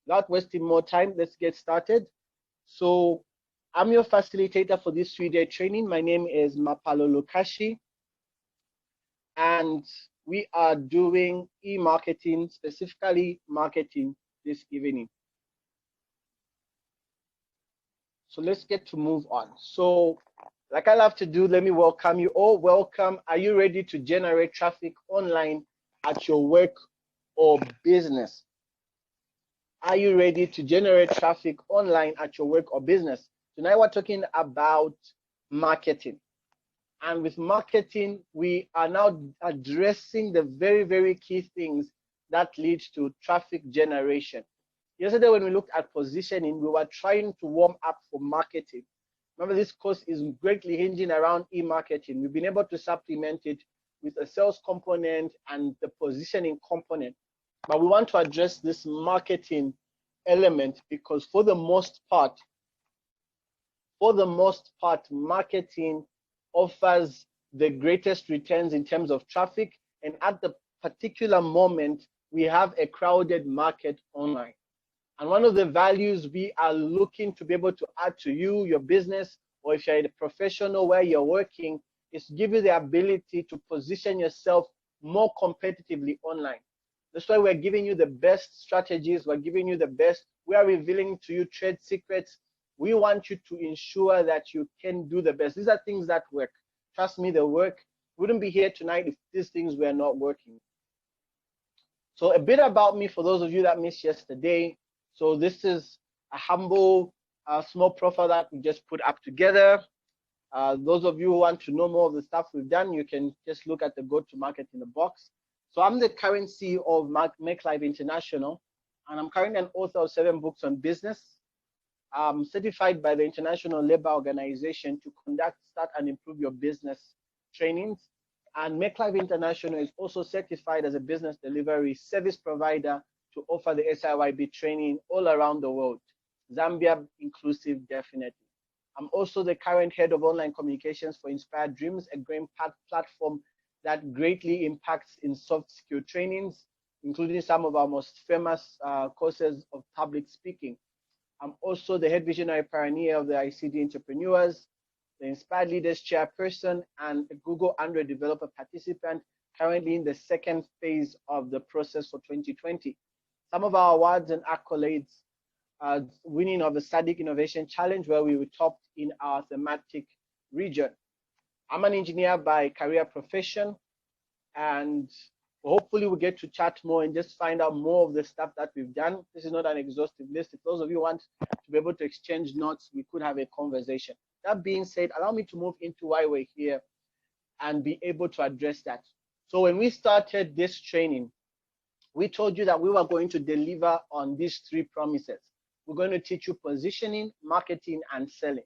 without wasting more time, let's get started. So I'm your facilitator for this 3-day training. My name is Mapalo Lukashi, and we are doing e-marketing, specifically marketing this evening. So let's get to move on. So like I love to do, let me welcome you all. Welcome. Are you ready to generate traffic online at your work or business? Are you ready to generate traffic online at your work or business? Tonight we're talking about marketing. And with marketing, we are now addressing the very, very key things that lead to traffic generation. Yesterday, when we looked at positioning, we were trying to warm up for marketing. Remember, this course is greatly hinging around e-marketing. We've been able to supplement it with a sales component and the positioning component. But we want to address this marketing element because for the most part, marketing offers the greatest returns in terms of traffic. And at the particular moment, we have a crowded market online. And one of the values we are looking to be able to add to you, your business, or if you're a professional where you're working, is to give you the ability to position yourself more competitively online. That's why we're giving you the best strategies. We're giving you the best. We are revealing to you trade secrets. We want you to ensure that you can do the best. These are things that work. Trust me, they work. We wouldn't be here tonight if these things were not working. So a bit about me for those of you that missed yesterday. So this is a humble, small profile that we just put up together. Those of you who want to know more of the stuff we've done, you can just look at the go-to-market in the box. So I'm the current CEO of MakeLive International, and I'm currently an author of 7 books on business. I'm certified by the International Labour Organization to conduct, start, and improve your business trainings. And MakeLive International is also certified as a business delivery service provider to offer the SIYB training all around the world, Zambia inclusive, definitely. I'm also the current head of online communications for Inspired Dreams, a growing platform that greatly impacts in soft skill trainings, including some of our most famous courses of public speaking. I'm also the head visionary pioneer of the ICD Entrepreneurs, the Inspired Leaders Chairperson, and a Google Android developer participant, currently in the 2nd phase of the process for 2020. Some of our awards and accolades, winning of the SADC Innovation Challenge, where we were topped in our thematic region. I'm an engineer by career profession, and hopefully we'll get to chat more and just find out more of the stuff that we've done. This is not an exhaustive list. If those of you want to be able to exchange notes, we could have a conversation. That being said, allow me to move into why we're here and be able to address that. So when we started this training, we told you that we were going to deliver on these 3 promises. We're going to teach you positioning, marketing, and selling.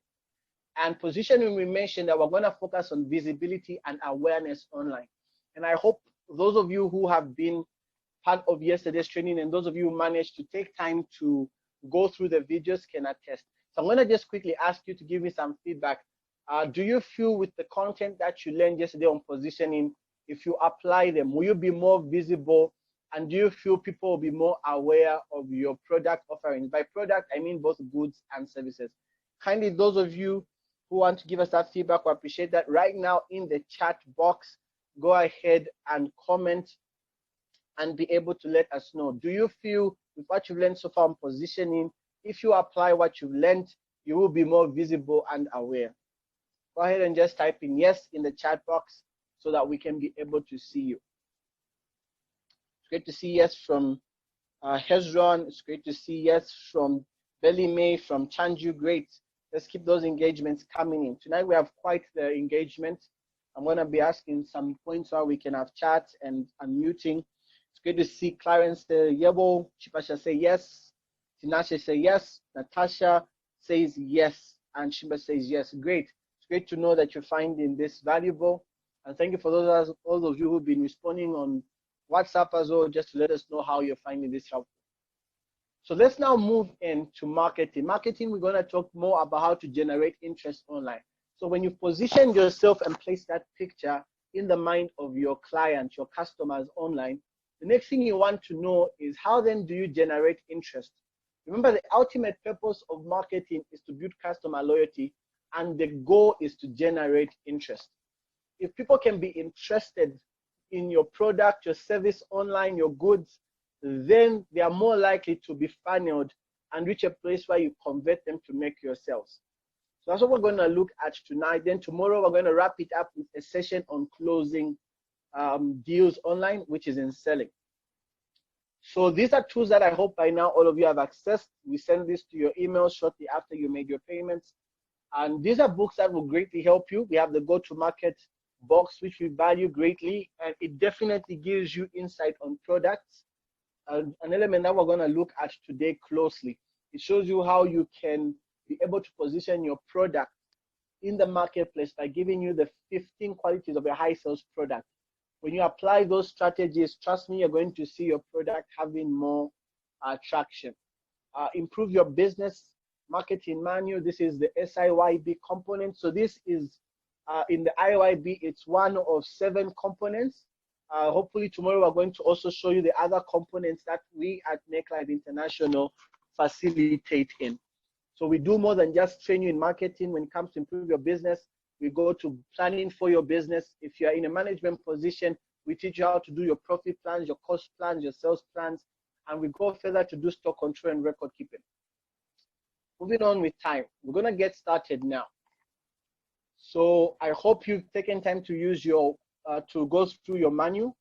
And positioning, we mentioned that we're going to focus on visibility and awareness online. And I hope those of you who have been part of yesterday's training and those of you who managed to take time to go through the videos can attest. So I'm going to just quickly ask you to give me some feedback. Do you feel with the content that you learned yesterday on positioning, if you apply them, will you be more visible? And do you feel people will be more aware of your product offerings? By product, I mean both goods and services. Kindly, those of you who want to give us that feedback, we appreciate that. Right now in the chat box, go ahead and comment and be able to let us know. Do you feel with what you've learned so far on positioning, if you apply what you've learned, you will be more visible and aware? Go ahead and just type in yes in the chat box so that we can be able to see you. It's great to see yes from Hezron. It's great to see yes from Belly May, from Chanju. Great. Let's keep those engagements coming in. Tonight we have quite the engagement. I'm going to be asking some points where we can have chat and unmuting. It's great to see Clarence Yebo, Chipasha say yes, Tinashe say yes, Natasha says yes, and Shimba says yes. Great. It's great to know that you're finding this valuable. And thank you for all of you who've been responding on WhatsApp as well, just to let us know how you're finding this helpful. So let's now move into marketing. Marketing, we're going to talk more about how to generate interest online. So when you position yourself and place that picture in the mind of your clients, your customers online, the next thing you want to know is how then do you generate interest? Remember, the ultimate purpose of marketing is to build customer loyalty, and the goal is to generate interest. If people can be interested in your product, your service online, your goods, then they are more likely to be funneled and reach a place where you convert them to make your sales. So that's what we're going to look at tonight. Then tomorrow we're going to wrap it up with a session on closing deals online, which is in selling. So these are tools that I hope by now all of you have accessed. We send this to your email shortly after you made your payments. And these are books that will greatly help you. We have the go-to-market box, which we value greatly, and it definitely gives you insight on products. An element that we're going to look at today closely. It shows you how you can be able to position your product in the marketplace by giving you the 15 qualities of a high sales product. When you apply those strategies, trust me, you're going to see your product having more traction. Improve your business marketing manual. This is the SIYB component. So this is in the IYB, it's one of 7 components. Hopefully tomorrow we're going to also show you the other components that we at MakeLive International facilitate in. So we do more than just train you in marketing when it comes to improve your business. We go to planning for your business. If you are in a management position, we teach you how to do your profit plans, your cost plans, your sales plans, and we go further to do stock control and record keeping. Moving on with time, we're going to get started now. So I hope you've taken time to use your to go through your manual,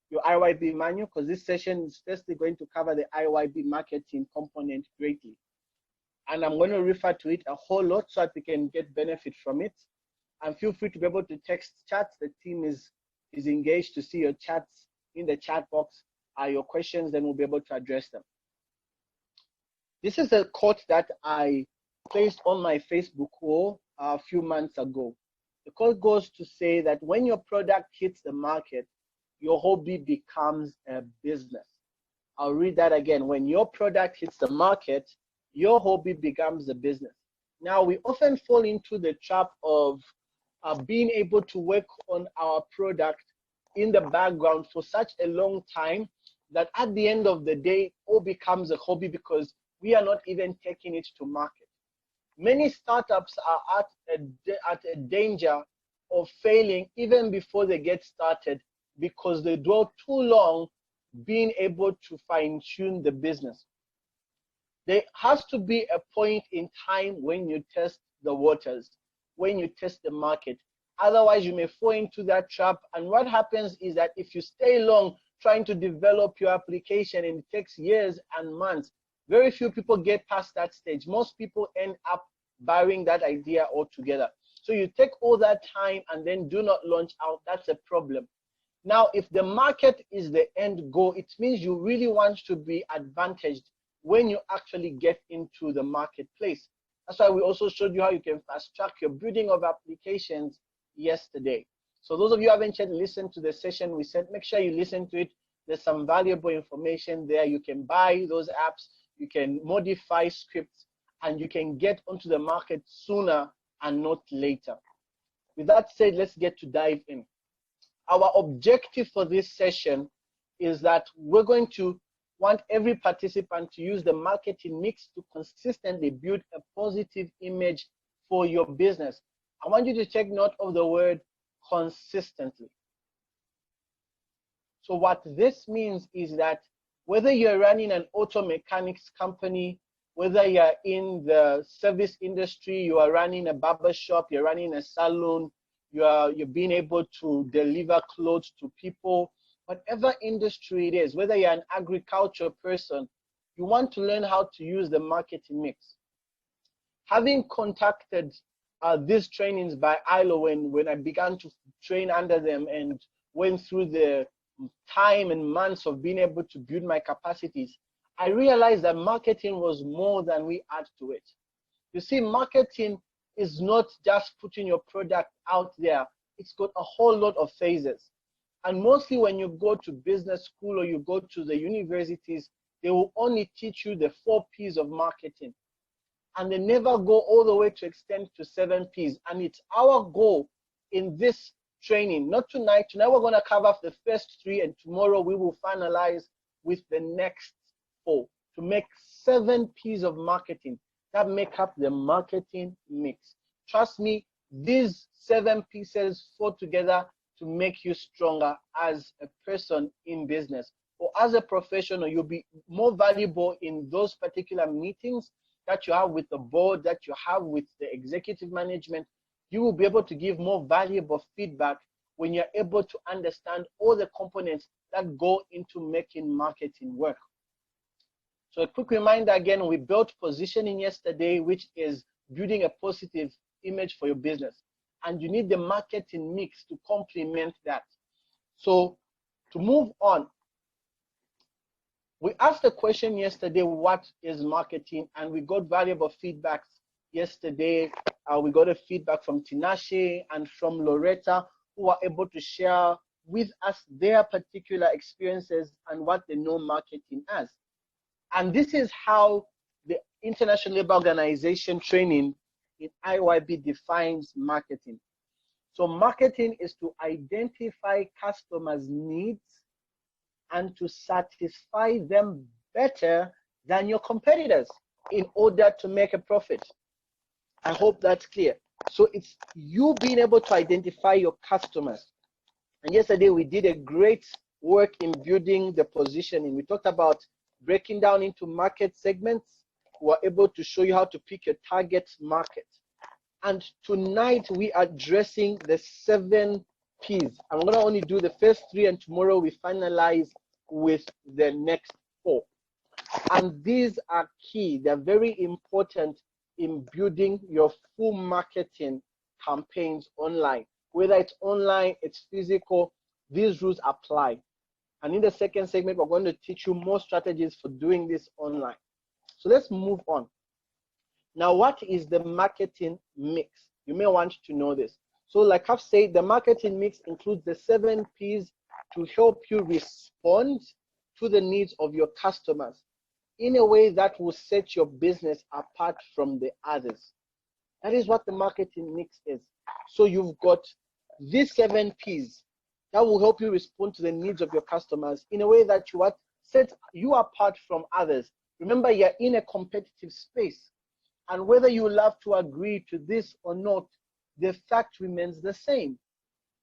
your IYB manual, because this session is firstly going to cover the IYB marketing component greatly. And I'm going to refer to it a whole lot so that we can get benefit from it. And feel free to be able to text chats. The team is engaged to see your chats in the chat box. Your questions, then we'll be able to address them. This is a quote that I placed on my Facebook wall a few months ago. The quote goes to say that when your product hits the market, your hobby becomes a business. I'll read that again. When your product hits the market, your hobby becomes a business. Now, we often fall into the trap of being able to work on our product in the background for such a long time that at the end of the day, it all becomes a hobby because we are not even taking it to market. Many startups are at a danger of failing even before they get started because they dwell too long being able to fine-tune the business. There has to be a point in time when you test the waters, when you test the market. Otherwise, you may fall into that trap. And what happens is that if you stay long trying to develop your application and it takes years and months, very few people get past that stage. Most people end up burying that idea altogether. So you take all that time and then do not launch out. That's a problem. Now, if the market is the end goal, it means you really want to be advantaged when you actually get into the marketplace. That's why we also showed you how you can fast track your building of applications yesterday. So those of you who haven't yet listened to the session we said, make sure you listen to it. There's some valuable information there. You can buy those apps, you can modify scripts, and you can get onto the market sooner and not later. With that said, let's get to dive in. Our objective for this session is that we're going to want every participant to use the marketing mix to consistently build a positive image for your business. I want you to take note of the word consistently. So what this means is that whether you're running an auto mechanics company, whether you're in the service industry, you are running a barber shop, you're running a salon, you're being able to deliver clothes to people, whatever industry it is, whether you're an agriculture person, you want to learn how to use the marketing mix. Having contacted these trainings by ILO when I began to train under them and went through the time and months of being able to build my capacities, I realized that marketing was more than we add to it. You see, marketing is not just putting your product out there. It's got a whole lot of phases. And mostly when you go to business school or you go to the universities, they will only teach you the 4 P's of marketing. And they never go all the way to extend to 7 P's. And it's our goal in this training, not tonight. Tonight we're going to cover the first 3, and tomorrow we will finalize with the next 4. to make 7 P's of marketing that make up the marketing mix. Trust me, these 7 pieces fall together to make you stronger as a person in business, or as a professional. You'll be more valuable in those particular meetings that you have with the board, that you have with the executive management. You will be able to give more valuable feedback when you're able to understand all the components that go into making marketing work. So a quick reminder again, we built positioning yesterday, which is building a positive image for your business. And you need the marketing mix to complement that. So to move on, we asked the question yesterday, what is marketing? And we got valuable feedback yesterday. We got a feedback from Tinashe and from Loretta, who are able to share with us their particular experiences and what they know marketing as. And this is how the International Labour Organization training in IYB defines marketing. So marketing is to identify customers' needs and to satisfy them better than your competitors in order to make a profit. I hope that's clear. So it's you being able to identify your customers. And yesterday we did a great work in building the positioning. We talked about breaking down into market segments. We were able to show you how to pick your target market. And tonight we are addressing the 7 P's. I'm going to only do the first 3, and tomorrow we finalize with the next 4. And these are key. They're very important in building your full marketing campaigns online. Whether it's online, it's physical, these rules apply. And in the second segment, we're going to teach you more strategies for doing this online. So let's move on. Now, what is the marketing mix? You may want to know this. So like I've said, the marketing mix includes the 7 P's to help you respond to the needs of your customers in a way that will set your business apart from the others. That is what the marketing mix is. So you've got these 7 P's that will help you respond to the needs of your customers in a way that you set you apart from others. Remember, you're in a competitive space. And whether you love to agree to this or not, the fact remains the same.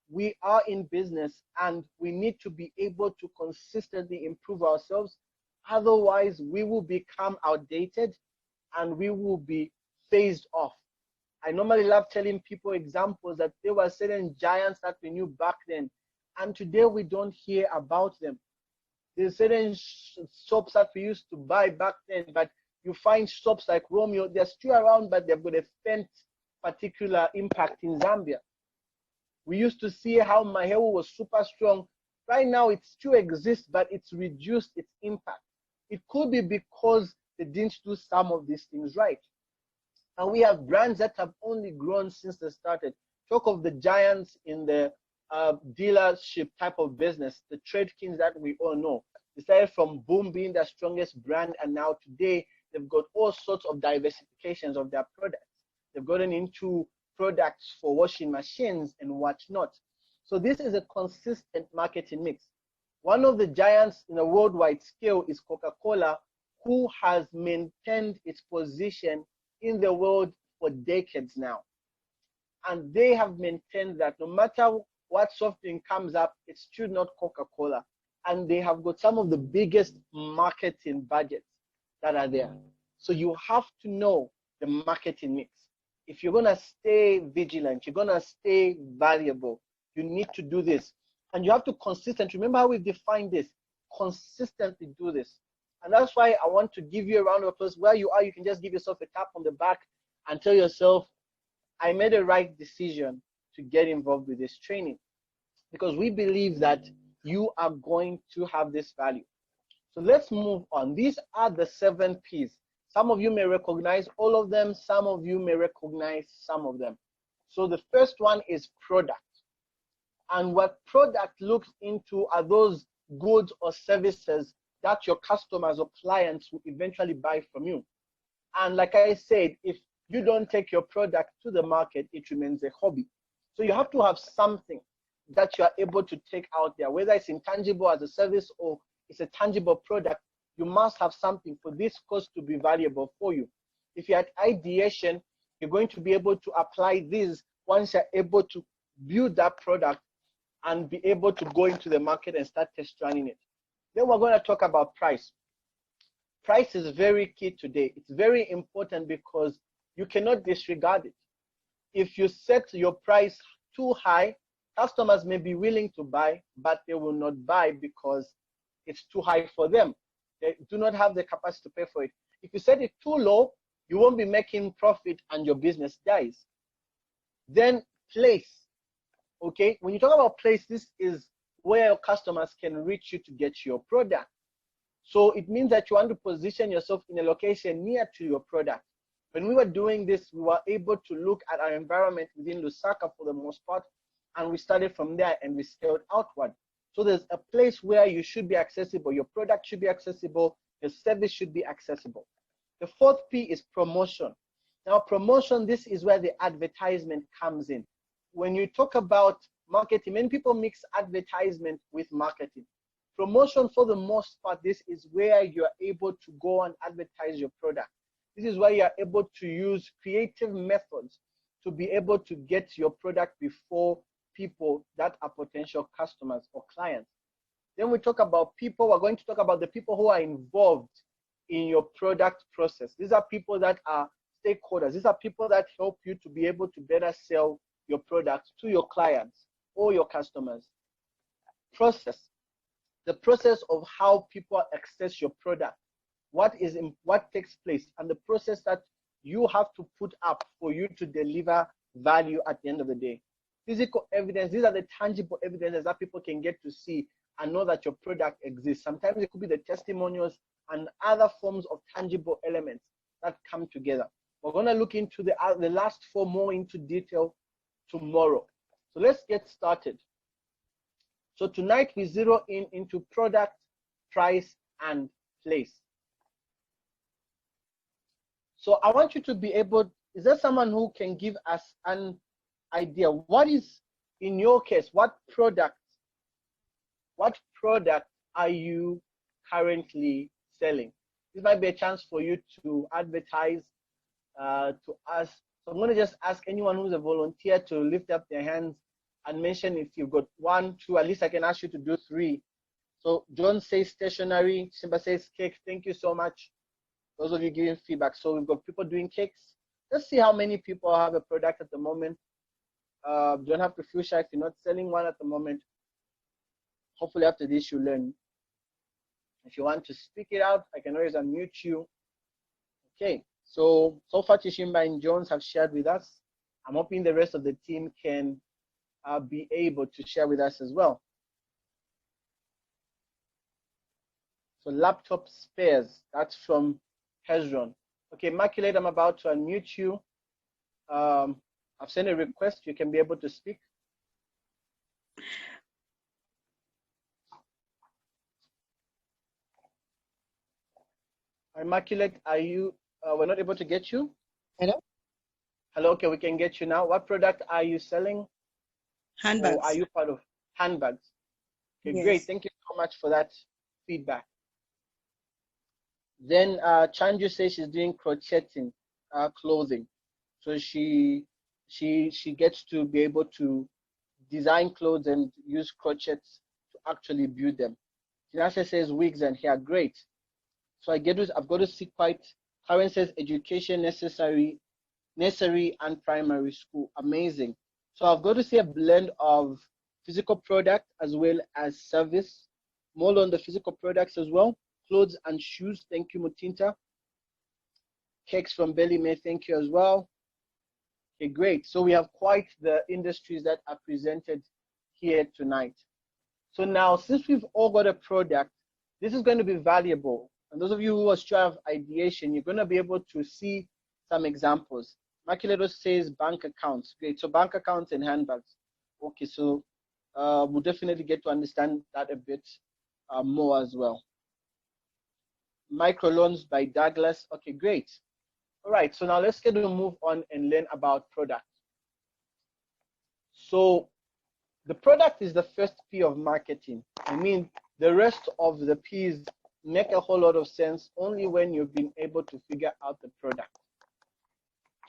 We are in business and we need to be able to consistently improve ourselves. Otherwise, we will become outdated and we will be phased off. I normally love telling people examples that there were certain giants that we knew back then, and today we don't hear about them. There's certain shops that we used to buy back then, but you find shops like Romeo, they're still around, but they've got a faint particular impact in Zambia. We used to see how Mahewu was super strong. Right now, it still exists, but it's reduced its impact. It could be because they didn't do some of these things right. And we have brands that have only grown since they started. Talk of the giants in the dealership type of business, the Tradekins that we all know. They started from Boom being their strongest brand, and now today they've got all sorts of diversifications of their products. They've gotten into products for washing machines and whatnot. So this is a consistent marketing mix. One of the giants in a worldwide scale is Coca-Cola, who has maintained its position in the world for decades now. And they have maintained that no matter what soft drink comes up, it's still not Coca-Cola. And they have got some of the biggest marketing budgets that are there. So you have to know the marketing mix. If you're going to stay vigilant, you're going to stay valuable, you need to do this. And you have to consistently, remember how we've defined this, consistently do this. And that's why I want to give you a round of applause. Where you are, you can just give yourself a tap on the back and tell yourself, I made a right decision to get involved with this training. Because we believe that you are going to have this value. So let's move on. These are the 7 P's. Some of you may recognize all of them. Some of you may recognize some of them. So the first one is product. And what product looks into are those goods or services that your customers or clients will eventually buy from you. And like I said, if you don't take your product to the market, it remains a hobby. So you have to have something that you are able to take out there, whether it's intangible as a service or it's a tangible product. you must have something for this course to be valuable for you. If you're at ideation, you're going to be able to apply this once you're able to build that product and be able to go into the market and start test running it. Then we're going to talk about price. Price is very key today. It's very important because you cannot disregard it. If you set your price too high, customers may be willing to buy, but they will not buy because it's too high for them. They do not have the capacity to pay for it. If you set it too low, you won't be making profit and your business dies. Then place. Okay, when you talk about place, this is where your customers can reach you to get your product. So it means that you want to position yourself in a location near to your product. When we were doing this, we were able to look at our environment within Lusaka for the most part, and we started from there and we scaled outward. So there's a place where you should be accessible, your product should be accessible, your service should be accessible. The fourth P is promotion. Now promotion, this is where the advertisement comes in. When you talk about marketing, many people mix advertisement with marketing. Promotion, for the most part, this is where you're able to go and advertise your product. This is where you're able to use creative methods to be able to get your product before people that are potential customers or clients. Then we talk about people. We're going to talk about the people who are involved in your product process. These are people that are stakeholders. These are people that help you to be able to better sell your product to your clients or your customers. Process. The process of how people access your product, what takes place, and the process that you have to put up for you to deliver value at the end of the day. Physical evidence, these are the tangible evidences that people can get to see and know that your product exists. Sometimes it could be the testimonials and other forms of tangible elements that come together. We're going to look into the last four more into detail tomorrow. So let's get started. So tonight we zero in into product, price, and place. So I want you to be able, is there someone who can give us an idea? What is, in your case, what product are you currently selling? This might be a chance for you to advertise to us. So I'm going to just ask anyone who's a volunteer to lift up their hands and mention if you've got 1, 2, at least I can ask you to do 3. So John says stationery, Simba says cake. Thank you so much. Those of you giving feedback. So we've got people doing cakes. Let's see how many people have a product at the moment. Don't have to feel shy if you're not selling one at the moment. Hopefully after this you learn. If you want to speak it out, I can always unmute you. Okay, so far Chishimba and Jones have shared with us. I'm hoping the rest of the team can be able to share with us as well. So laptop spares, that's from Hezron. Okay, Immaculate, I'm about to unmute you. I've sent a request, you can be able to speak. Immaculate, are you, we're not able to get you? Hello? Hello, okay, we can get you now. What product are you selling? Handbags. Or are you part of handbags? Okay, Yes. great, thank you so much for that feedback. Then Chanju says she's doing crocheting clothing. So she gets to be able to design clothes and use crochets to actually build them. Tinashe says wigs and hair, great. So I've got to see quite, Karen says education nursery and primary school, amazing. So I've got to see a blend of physical product as well as service, more on the physical products as well. Clothes and shoes, thank you, Mutinta. Cakes from Belly May, thank you as well. Okay, great. So we have quite the industries that are presented here tonight. So now, since we've all got a product, this is going to be valuable. And those of you who are sure of ideation, you're going to be able to see some examples. Makiledo says bank accounts. Great. So bank accounts and handbags. Okay, so we'll definitely get to understand that a bit more as well. Microloans by Douglas. Okay, great. All right, so now let's get to move on and learn about product. So the product is the first P of marketing. I mean, the rest of the P's make a whole lot of sense only when you've been able to figure out the product.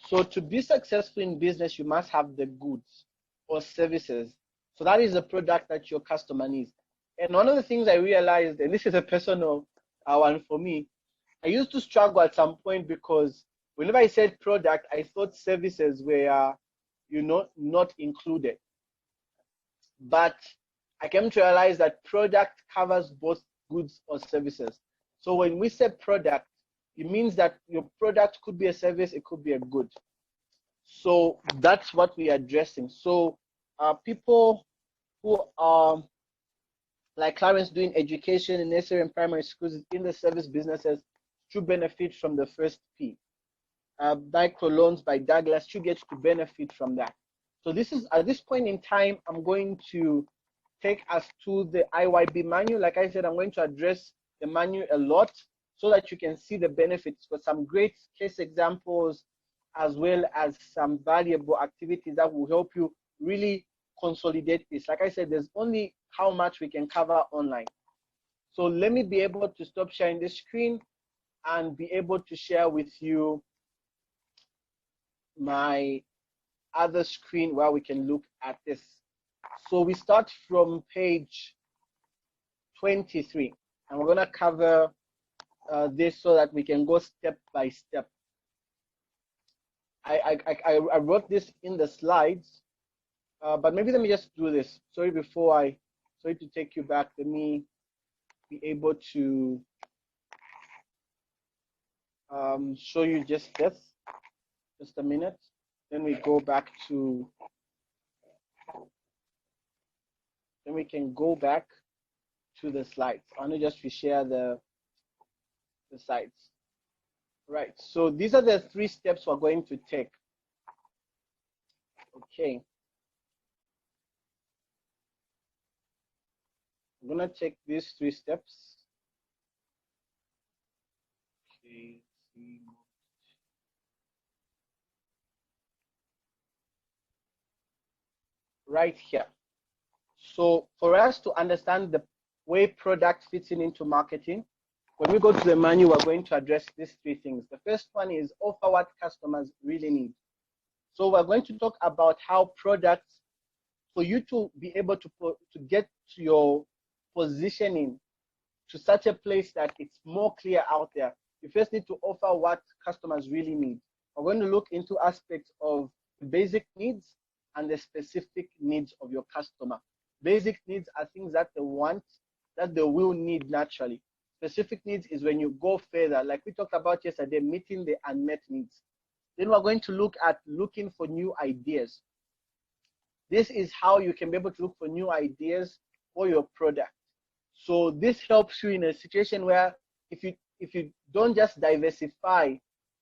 So to be successful in business, you must have the goods or services. So that is the product that your customer needs. And one of the things I realized, and this is a personal one for me, I used to struggle at some point because whenever I said product, I thought services were, not included. But I came to realize that product covers both goods or services. So when we say product, it means that your product could be a service, it could be a good. So that's what we are addressing. So people who are like Clarence doing education in nursery and primary schools in the service businesses should benefit from the first P. Microloans by Douglas should get to benefit from that. So this is, at this point in time, I'm going to take us to the IYB manual. Like I said, I'm going to address the manual a lot so that you can see the benefits, for some great case examples, as well as some valuable activities that will help you really consolidate this. Like I said, there's only how much we can cover online. So let me be able to stop sharing the screen and be able to share with you my other screen where we can look at this. So we start from page 23, and we're going to cover this so that we can go step by step. I wrote this in the slides, but maybe let me just do this. Sorry to take you back. Let me be able to show you just this. Just a minute. Then we go back to, then we can go back to the slides. I want to just reshare the slides. Right, so these are the 3 steps we're going to take. Okay. I'm gonna take these 3 steps. Okay, right here. So for us to understand the way product fits into marketing, when we go to the manual, we're going to address these 3 things. The first one is offer what customers really need. So we're going to talk about how products, for you to be able to get to your positioning to such a place that it's more clear out there, you first need to offer what customers really need. We're going to look into aspects of the basic needs and the specific needs of your customer. Basic needs are things that they want, that they will need naturally. Specific needs is when you go further, like we talked about yesterday, meeting the unmet needs. Then we're going to look at looking for new ideas. This is how you can be able to look for new ideas for your product. So this helps you in a situation where if you don't just diversify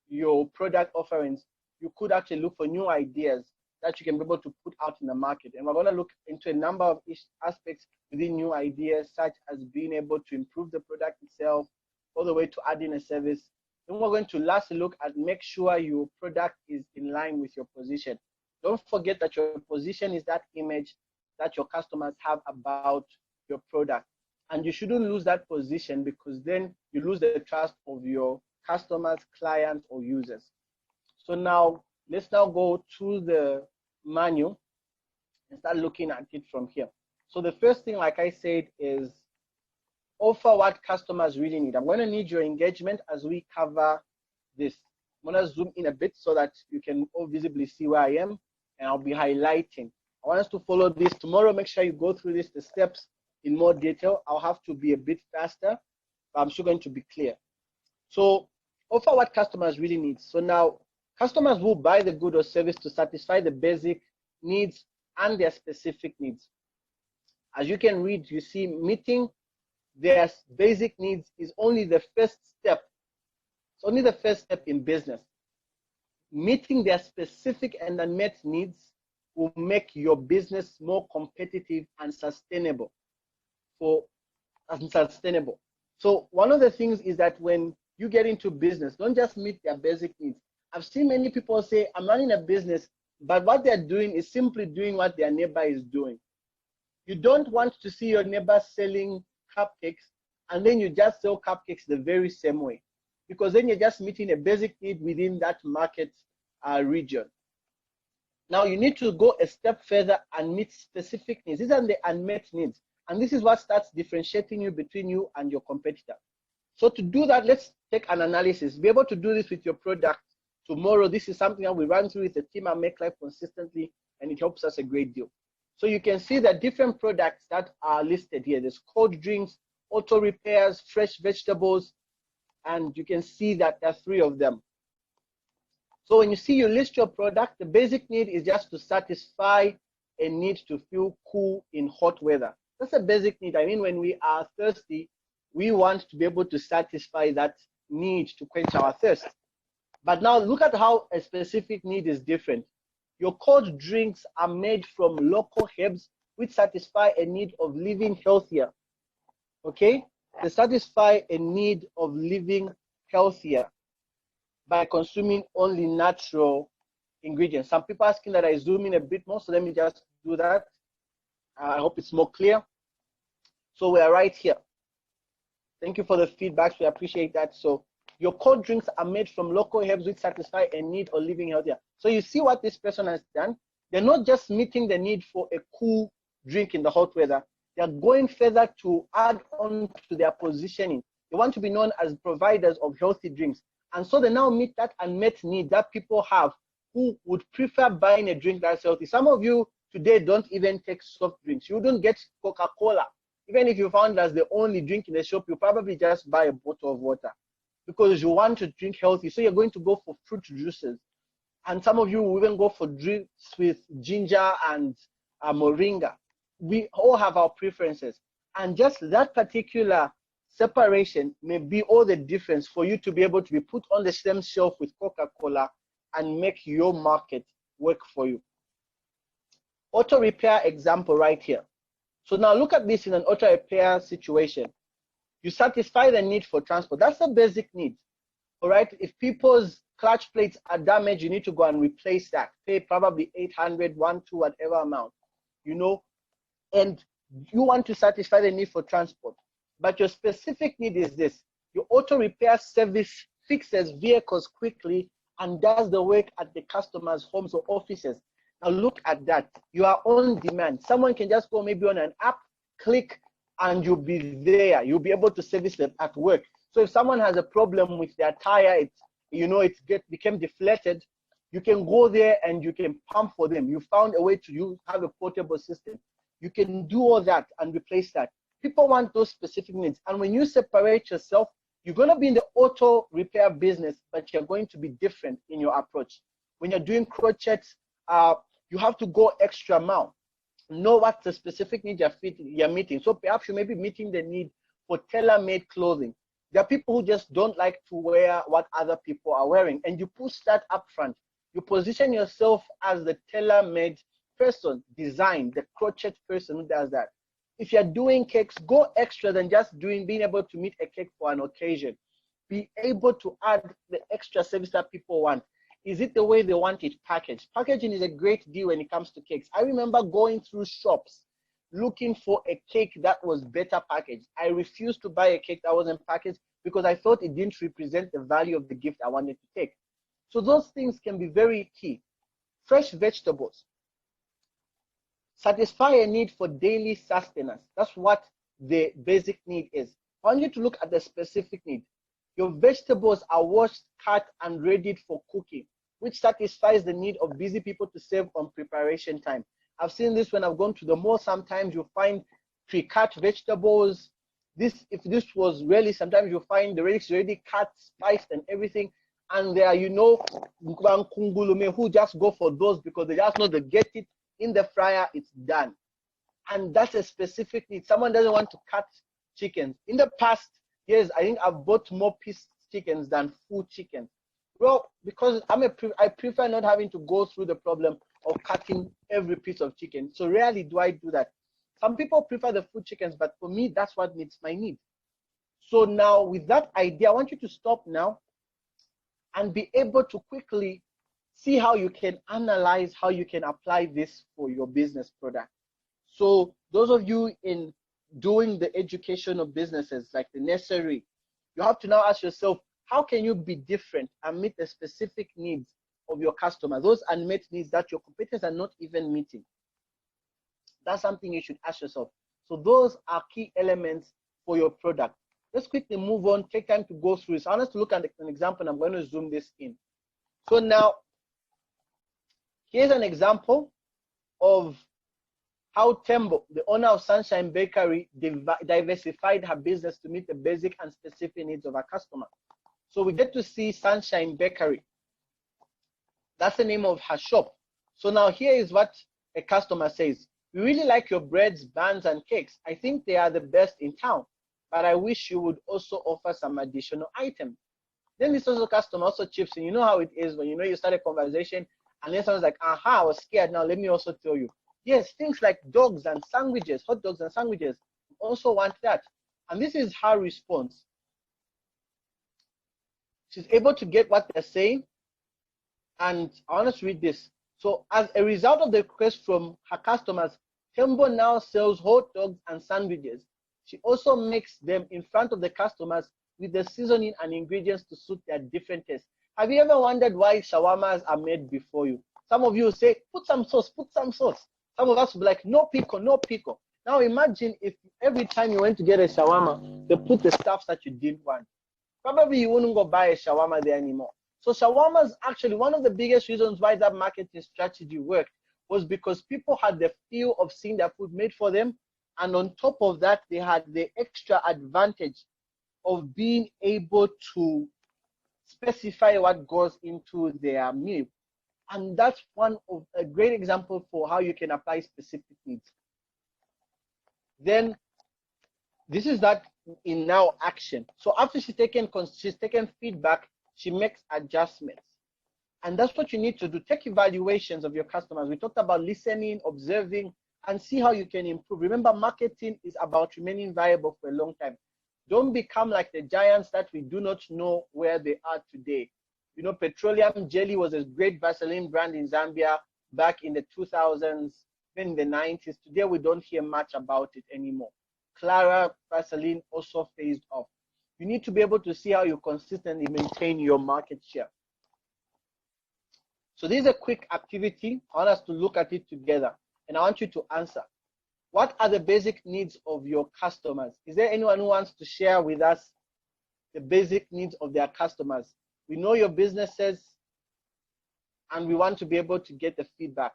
your product offerings, you could actually look for new ideas that you can be able to put out in the market. And we're going to look into a number of aspects within new ideas, such as being able to improve the product itself, all the way to adding a service. Then we're going to lastly look at make sure your product is in line with your position. Don't forget that your position is that image that your customers have about your product. And you shouldn't lose that position, because then you lose the trust of your customers, clients, or users. So now, let's now go to the manual and start looking at it from here. So the first thing, like I said, is offer what customers really need. I'm going to need your engagement as we cover this. I'm going to zoom in a bit so that you can all visibly see where I am, and I'll be highlighting. I want us to follow this tomorrow. Make sure you go through this, the steps in more detail. I'll have to be a bit faster, but I'm still going to be clear. So offer what customers really need. So now, customers will buy the good or service to satisfy the basic needs and their specific needs. As you can read, you see meeting their basic needs is only the first step. It's only the first step in business. Meeting their specific and unmet needs will make your business more competitive and sustainable. So one of the things is that when you get into business, don't just meet their basic needs. I've seen many people say, I'm running a business, but what they're doing is simply doing what their neighbor is doing. You don't want to see your neighbor selling cupcakes and then you just sell cupcakes the very same way, because then you're just meeting a basic need within that market region. Now you need to go a step further and meet specific needs. These are the unmet needs, and this is what starts differentiating you between you and your competitor. So to do that, let's take an analysis. Be able to do this with your product tomorrow. This is something that we run through with the team at Make Life consistently, and it helps us a great deal. So you can see the different products that are listed here. There's cold drinks, auto repairs, fresh vegetables, and you can see that there are 3 of them. So when you see you list your product, the basic need is just to satisfy a need to feel cool in hot weather. That's a basic need. I mean, when we are thirsty, we want to be able to satisfy that need to quench our thirst. But now look at how a specific need is different. Your cold drinks are made from local herbs which satisfy a need of living healthier. Okay? They satisfy a need of living healthier by consuming only natural ingredients. Some people asking that I zoom in a bit more, so let me just do that. I hope it's more clear. So we are right here. Thank you for the feedback. We appreciate that. So your cold drinks are made from local herbs which satisfy a need of living healthier. So you see what this person has done? They're not just meeting the need for a cool drink in the hot weather. They're going further to add on to their positioning. They want to be known as providers of healthy drinks. And so they now meet that unmet need that people have who would prefer buying a drink that's healthy. Some of you today don't even take soft drinks. You don't get Coca-Cola. Even if you found that's the only drink in the shop, you probably just buy a bottle of water because you want to drink healthy. So you're going to go for fruit juices. And some of you will even go for drinks with ginger and moringa. We all have our preferences. And just that particular separation may be all the difference for you to be able to be put on the same shelf with Coca-Cola and make your market work for you. Auto repair example right here. So now look at this in an auto repair situation. You satisfy the need for transport. That's a basic need. All right. If people's clutch plates are damaged, you need to go and replace that. Pay probably 800, 1, 2, whatever amount, you know, and you want to satisfy the need for transport. But your specific need is this. Your auto repair service fixes vehicles quickly and does the work at the customer's homes or offices. Now look at that. You are on demand. Someone can just go maybe on an app, click, and you'll be there. You'll be able to service them at work. So if someone has a problem with their tire, became deflated, you can go there and you can pump for them. You found a way to have a portable system. You can do all that and replace that. People want those specific needs. And when you separate yourself, you're going to be in the auto repair business, but you're going to be different in your approach. When you're doing crochets, you have to go extra mile. Know what the specific need you're meeting. So perhaps you may be meeting the need for tailor-made clothing. There are people who just don't like to wear what other people are wearing, and you push that up front. You position yourself as the tailor-made person, design, the crochet person who does that. If you're doing cakes, go extra than just being able to meet a cake for an occasion. Be able to add the extra service that people want. Is it the way they want it packaged? Packaging is a great deal when it comes to cakes. I remember going through shops looking for a cake that was better packaged. I refused to buy a cake that wasn't packaged because I thought it didn't represent the value of the gift I wanted to take. So those things can be very key. Fresh vegetables. Satisfy a need for daily sustenance. That's what the basic need is. I want you to look at the specific need. Your vegetables are washed, cut, and readied for cooking, which satisfies the need of busy people to save on preparation time. I've seen this when I've gone to the mall. Sometimes you find pre-cut vegetables. If this was really, sometimes you find the relics already cut, spiced, and everything. And there are, who just go for those because they just know they get it in the fryer, it's done. And that's a specific need. Someone doesn't want to cut chickens. In the past years, I think I've bought more piece chickens than full chickens. Well, because I prefer not having to go through the problem of cutting every piece of chicken. So rarely do I do that. Some people prefer the full chickens, but for me, that's what meets my need. So now with that idea, I want you to stop now and be able to quickly see how you can analyze, how you can apply this for your business product. So those of you in doing the education of businesses, like the nursery, you have to now ask yourself, how can you be different and meet the specific needs of your customers, those unmet needs that your competitors are not even meeting? That's something you should ask yourself. So those are key elements for your product. Let's quickly move on, take time to go through this. I want us to look at an example, and I'm going to zoom this in. So now, here's an example of how Tembo, the owner of Sunshine Bakery, diversified her business to meet the basic and specific needs of her customer. So we get to see Sunshine Bakery. That's the name of her shop. So now here is what a customer says. We really like your breads, buns, and cakes. I think they are the best in town, but I wish you would also offer some additional items. Then this also customer also chips in. You know how it is when you start a conversation and then someone's like, aha, I was scared. Now let me also tell you. Yes, things like dogs and sandwiches, hot dogs and sandwiches, also want that. And this is her response. She's able to get what they're saying. And I want to read this. So as a result of the request from her customers, Tembo now sells hot dogs and sandwiches. She also makes them in front of the customers with the seasoning and ingredients to suit their different tastes. Have you ever wondered why shawarmas are made before you? Some of you say, put some sauce, put some sauce. Some of us will be like, no pickle, no pickle. Now imagine if every time you went to get a shawarma, they put the stuff that you didn't want. Probably you wouldn't go buy a shawarma there anymore. So shawarmas, actually, one of the biggest reasons why that marketing strategy worked was because people had the feel of seeing their food made for them. And on top of that, they had the extra advantage of being able to specify what goes into their meal. And that's a great example for how you can apply specific needs. Then this is that in now action. So after she's taken feedback, she makes adjustments. And that's what you need to do. Take evaluations of your customers. We talked about listening, observing, and see how you can improve. Remember, marketing is about remaining viable for a long time. Don't become like the giants that we do not know where they are today. You know, Petroleum Jelly was a great Vaseline brand in Zambia back in the 2000s, then in the 90s. Today, we don't hear much about it anymore. Clara Vaseline also phased off. You need to be able to see how you consistently maintain your market share. So this is a quick activity. I want us to look at it together, and I want you to answer. What are the basic needs of your customers? Is there anyone who wants to share with us the basic needs of their customers? We know your businesses, and we want to be able to get the feedback.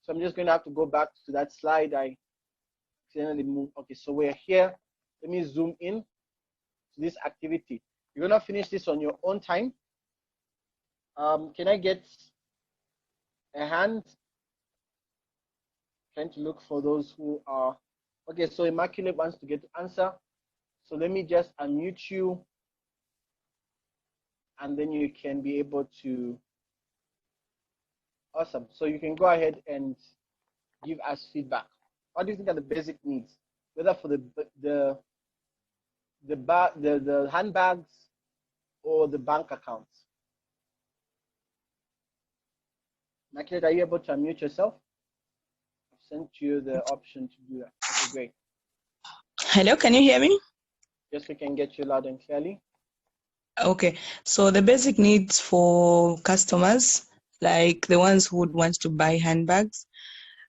So I'm just going to have to go back to that slide. I accidentally moved. Okay, so we're here. Let me zoom in to this activity. You're going to finish this on your own time. Can I get a hand? Trying to look for those who are. Okay, so Immaculate wants to get the answer. So let me just unmute you, and then you can be able to. Awesome. So you can go ahead and give us feedback. What do you think are the basic needs, whether for the handbags or the bank accounts? Immaculate, are you able to unmute yourself? I've sent you the option to do that. Okay, great. Hello, can you hear me? Yes, we can get you loud and clearly. Okay, so the basic needs for customers, like the ones who would want to buy handbags,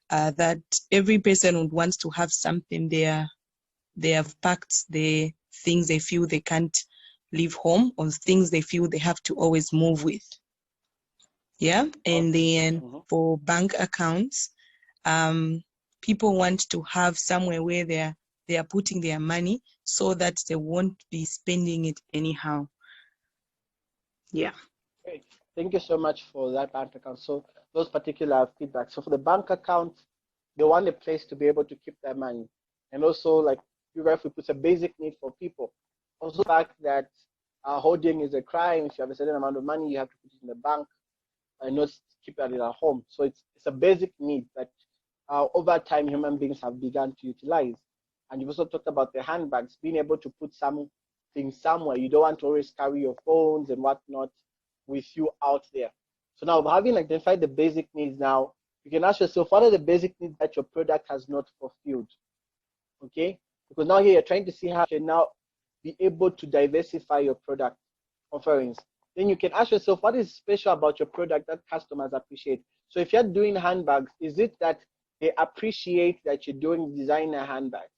that every person would want to have something there. They have packed the things they feel they can't leave home, or things they feel they have to always move with. Yeah, and then for bank accounts, people want to have somewhere where they are putting their money so that they won't be spending it anyhow. Yeah. Great. Thank you so much for that bank account. So those particular feedback. So for the bank account, they want a place to be able to keep their money. And also, like you guys, we put a basic need for people. Also the fact that hoarding is a crime. If you have a certain amount of money, you have to put it in the bank and not keep it at home. So it's a basic need that over time human beings have begun to utilize. And you've also talked about the handbags, being able to put something somewhere. You don't want to always carry your phones and whatnot with you out there. So now, having identified the basic needs, now you can ask yourself, what are the basic needs that your product has not fulfilled? Okay, Because now here you're trying to see how you can now be able to diversify your product offerings. Then you can ask yourself, what is special about your product that customers appreciate? So if you're doing handbags, is it that they appreciate that you're doing designer handbags?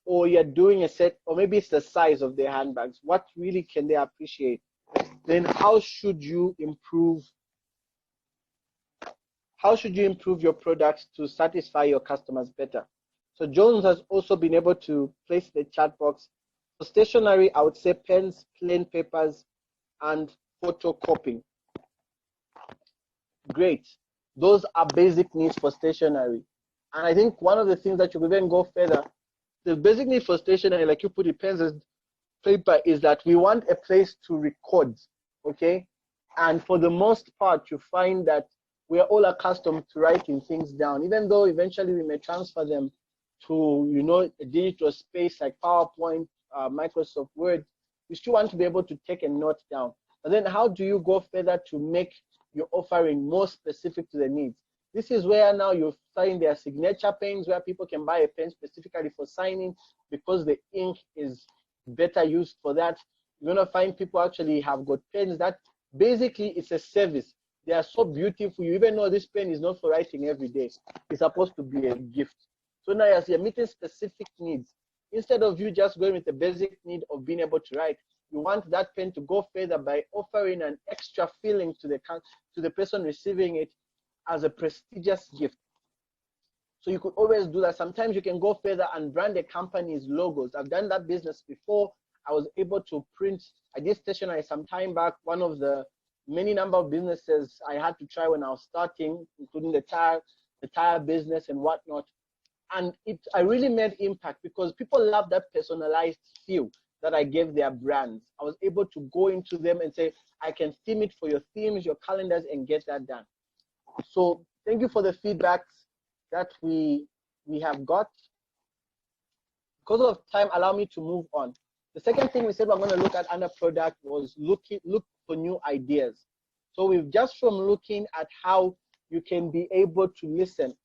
Or you're doing a set, or maybe it's the size of their handbags. What really can they appreciate? Then how should you improve your products to satisfy your customers better? So Jones has also been able to place the chat box. For stationery, I would say pens, plain papers, and photocopying. Great. Those are basic needs for stationery. And I think one of the things that you could then go further, the basic need for stationery, like you put it, pens and paper, is that we want a place to record, okay? And for the most part, you find that we are all accustomed to writing things down, even though eventually we may transfer them to, you know, a digital space like PowerPoint, Microsoft Word. You still want to be able to take a note down. But then how do you go further to make your offering more specific to the needs? This is where now you find their signature pens, where people can buy a pen specifically for signing because the ink is better used for that. You're going to find people actually have got pens that basically it's a service. They are so beautiful. You even know this pen is not for writing every day. It's supposed to be a gift. So now as you're meeting specific needs, instead of you just going with the basic need of being able to write, you want that pen to go further by offering an extra feeling to the person receiving it as a prestigious gift. So you could always do that. Sometimes you can go further and brand a company's logos. I've done that business before. I was able to print, I did stationery some time back. One of the many number of businesses I had to try when I was starting, including the tire business and whatnot. And I really made impact because people love that personalized feel that I gave their brands. I was able to go into them and say, I can theme it for your themes, your calendars, and get that done. So thank you for the feedbacks that we have got. Because of time, allow me to move on. The second thing we said we're going to look at under product was look for new ideas. So we've just from looking at how you can be able to listen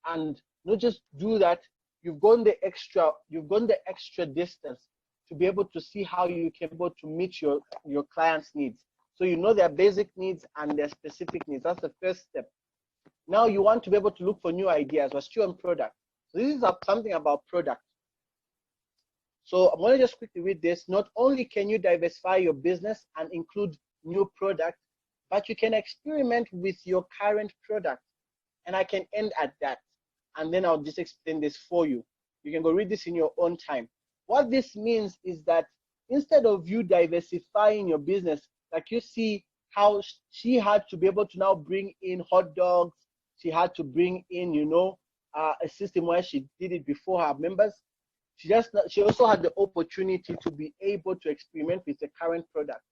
and not just do that, you've gone the extra distance to be able to see how you can be able to meet your clients' needs. So you know their basic needs and their specific needs. That's the first step. Now you want to be able to look for new ideas. We're still on product. So this is something about product. So I'm going to just quickly read this. Not only can you diversify your business and include new product, but you can experiment with your current product. And I can end at that. And then I'll just explain this for you. You can go read this in your own time. What this means is that instead of you diversifying your business, like you see how she had to be able to now bring in hot dogs, she had to bring in, you know, a system where she did it before her members. She also had the opportunity to be able to experiment with the current product.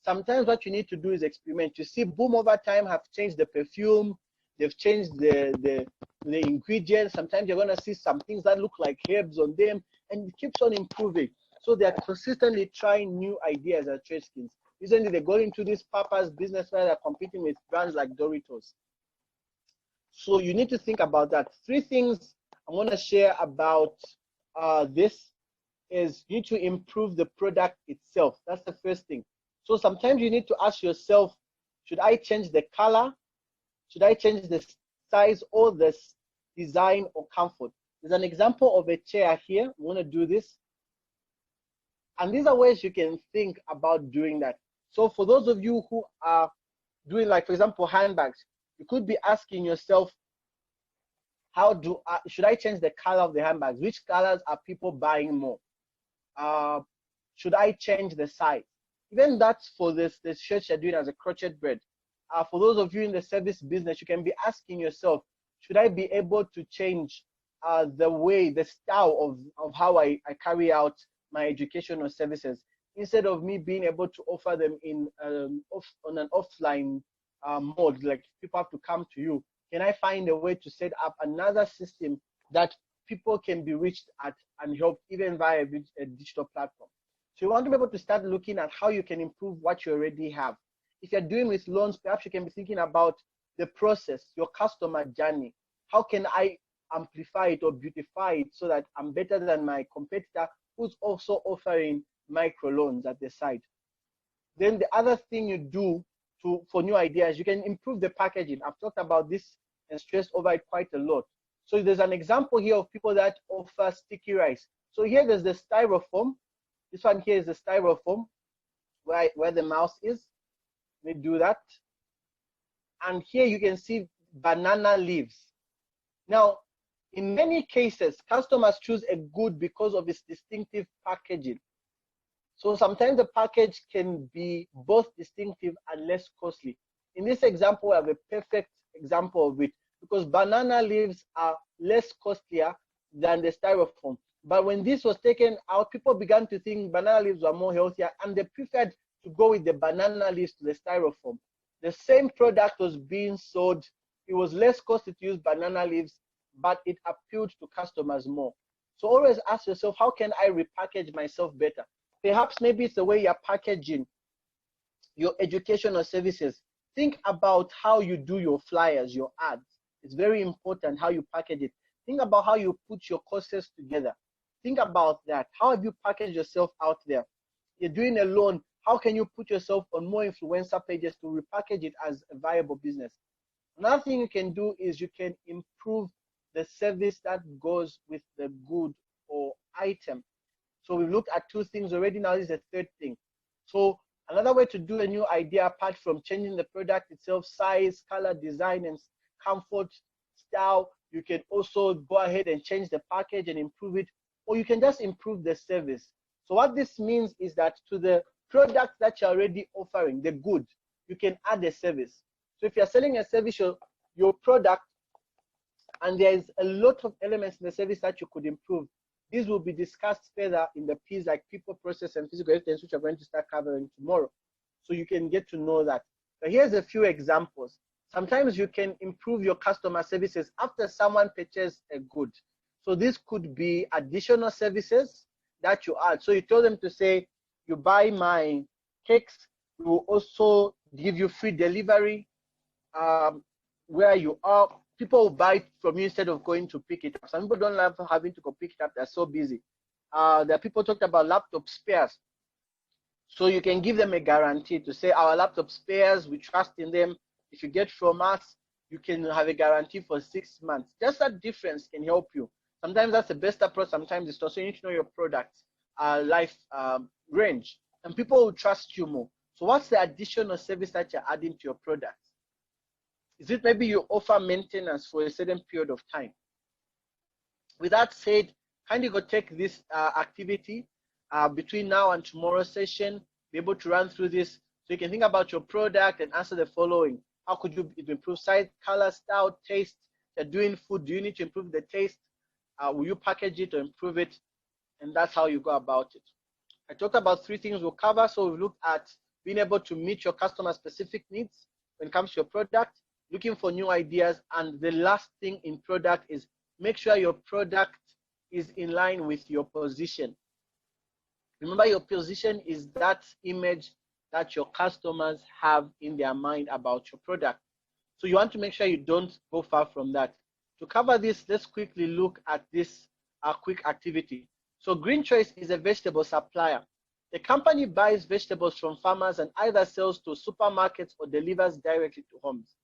Sometimes what you need to do is experiment. You see, boom, over time have changed the perfume, they've changed the ingredients. Sometimes you're going to see some things that look like herbs on them, and it keeps on improving. So they're consistently trying new ideas at TradeSkins. Recently, they got into this Papa's business where they're competing with brands like Doritos. So you need to think about that. 3 things I want to share about this is you need to improve the product itself. That's the first thing. So sometimes you need to ask yourself, should I change the color? Should I change the size or the design or comfort? There's an example of a chair here. We want to do this. And these are ways you can think about doing that. So for those of you who are doing, like, for example, handbags, you could be asking yourself, should I change the color of the handbags? Which colors are people buying more? Should I change the size? Even that's for the shirts you're doing as a crochet bread. For those of you in the service business, you can be asking yourself, should I be able to change the style of how I carry out my educational services, instead of me being able to offer them on an offline mode, like people have to come to you? Can I find a way to set up another system that people can be reached at and helped even via a digital platform? So you want to be able to start looking at how you can improve what you already have. If you're doing with loans, perhaps you can be thinking about the process, your customer journey. How can I amplify it or beautify it so that I'm better than my competitor who's also offering microloans at the side. Then the other thing you do for new ideas, you can improve the packaging. I've talked about this and stressed over it quite a lot. So there's an example here of people that offer sticky rice. So here there's the styrofoam. This one here is the styrofoam where the mouse is. Let me do that. And here you can see banana leaves. Now, in many cases, customers choose a good because of its distinctive packaging. So sometimes the package can be both distinctive and less costly. In this example, we have a perfect example of it because banana leaves are less costlier than the styrofoam. But when this was taken out, people began to think banana leaves were more healthier and they preferred to go with the banana leaves to the styrofoam. The same product was being sold. It was less costly to use banana leaves, but it appealed to customers more. So always ask yourself, how can I repackage myself better? Perhaps maybe it's the way you're packaging your educational services. Think about how you do your flyers, your ads. It's very important how you package it. Think about how you put your courses together. Think about that. How have you packaged yourself out there? You're doing a loan. How can you put yourself on more influencer pages to repackage it as a viable business? Another thing you can do is you can improve the service that goes with the good or item. So we've looked at two things already. Now this is the third thing. So another way to do a new idea, apart from changing the product itself, size, color, design, and comfort, style, you can also go ahead and change the package and improve it, or you can just improve the service. So what this means is that to the product that you're already offering, the good, you can add a service. So if you're selling a service, your product, and there's a lot of elements in the service that you could improve, these will be discussed further in the P's like people, process, and physical evidence, which we're going to start covering tomorrow. So you can get to know that. But here's a few examples. Sometimes you can improve your customer services after someone purchases a good. So this could be additional services that you add. So you tell them to say, you buy my cakes, we will also give you free delivery where you are. People will buy it from you instead of going to pick it up. Some people don't love having to go pick it up. They're so busy. There are people talked about laptop spares. So you can give them a guarantee to say, our laptop spares, we trust in them. If you get from us, you can have a guarantee for 6 months. Just that difference can help you. Sometimes that's the best approach. Sometimes it's also you need to know your product's life range, and people will trust you more. So what's the additional service that you're adding to your product? Is it maybe you offer maintenance for a certain period of time? With that said, kindly go take this activity between now and tomorrow's session, be able to run through this so you can think about your product and answer the following. How could you improve size, color, style, taste? You're doing food, do you need to improve the taste? Will you package it or improve it? And that's how you go about it. I talked about 3 things we'll cover. So we've looked at being able to meet your customer specific needs when it comes to your product, looking for new ideas, and the last thing in product is make sure your product is in line with your position. Remember, your position is that image that your customers have in their mind about your product. So you want to make sure you don't go far from that. To cover this, let's quickly look at this quick activity. So Green Choice is a vegetable supplier. The company buys vegetables from farmers and either sells to supermarkets or delivers directly to homes.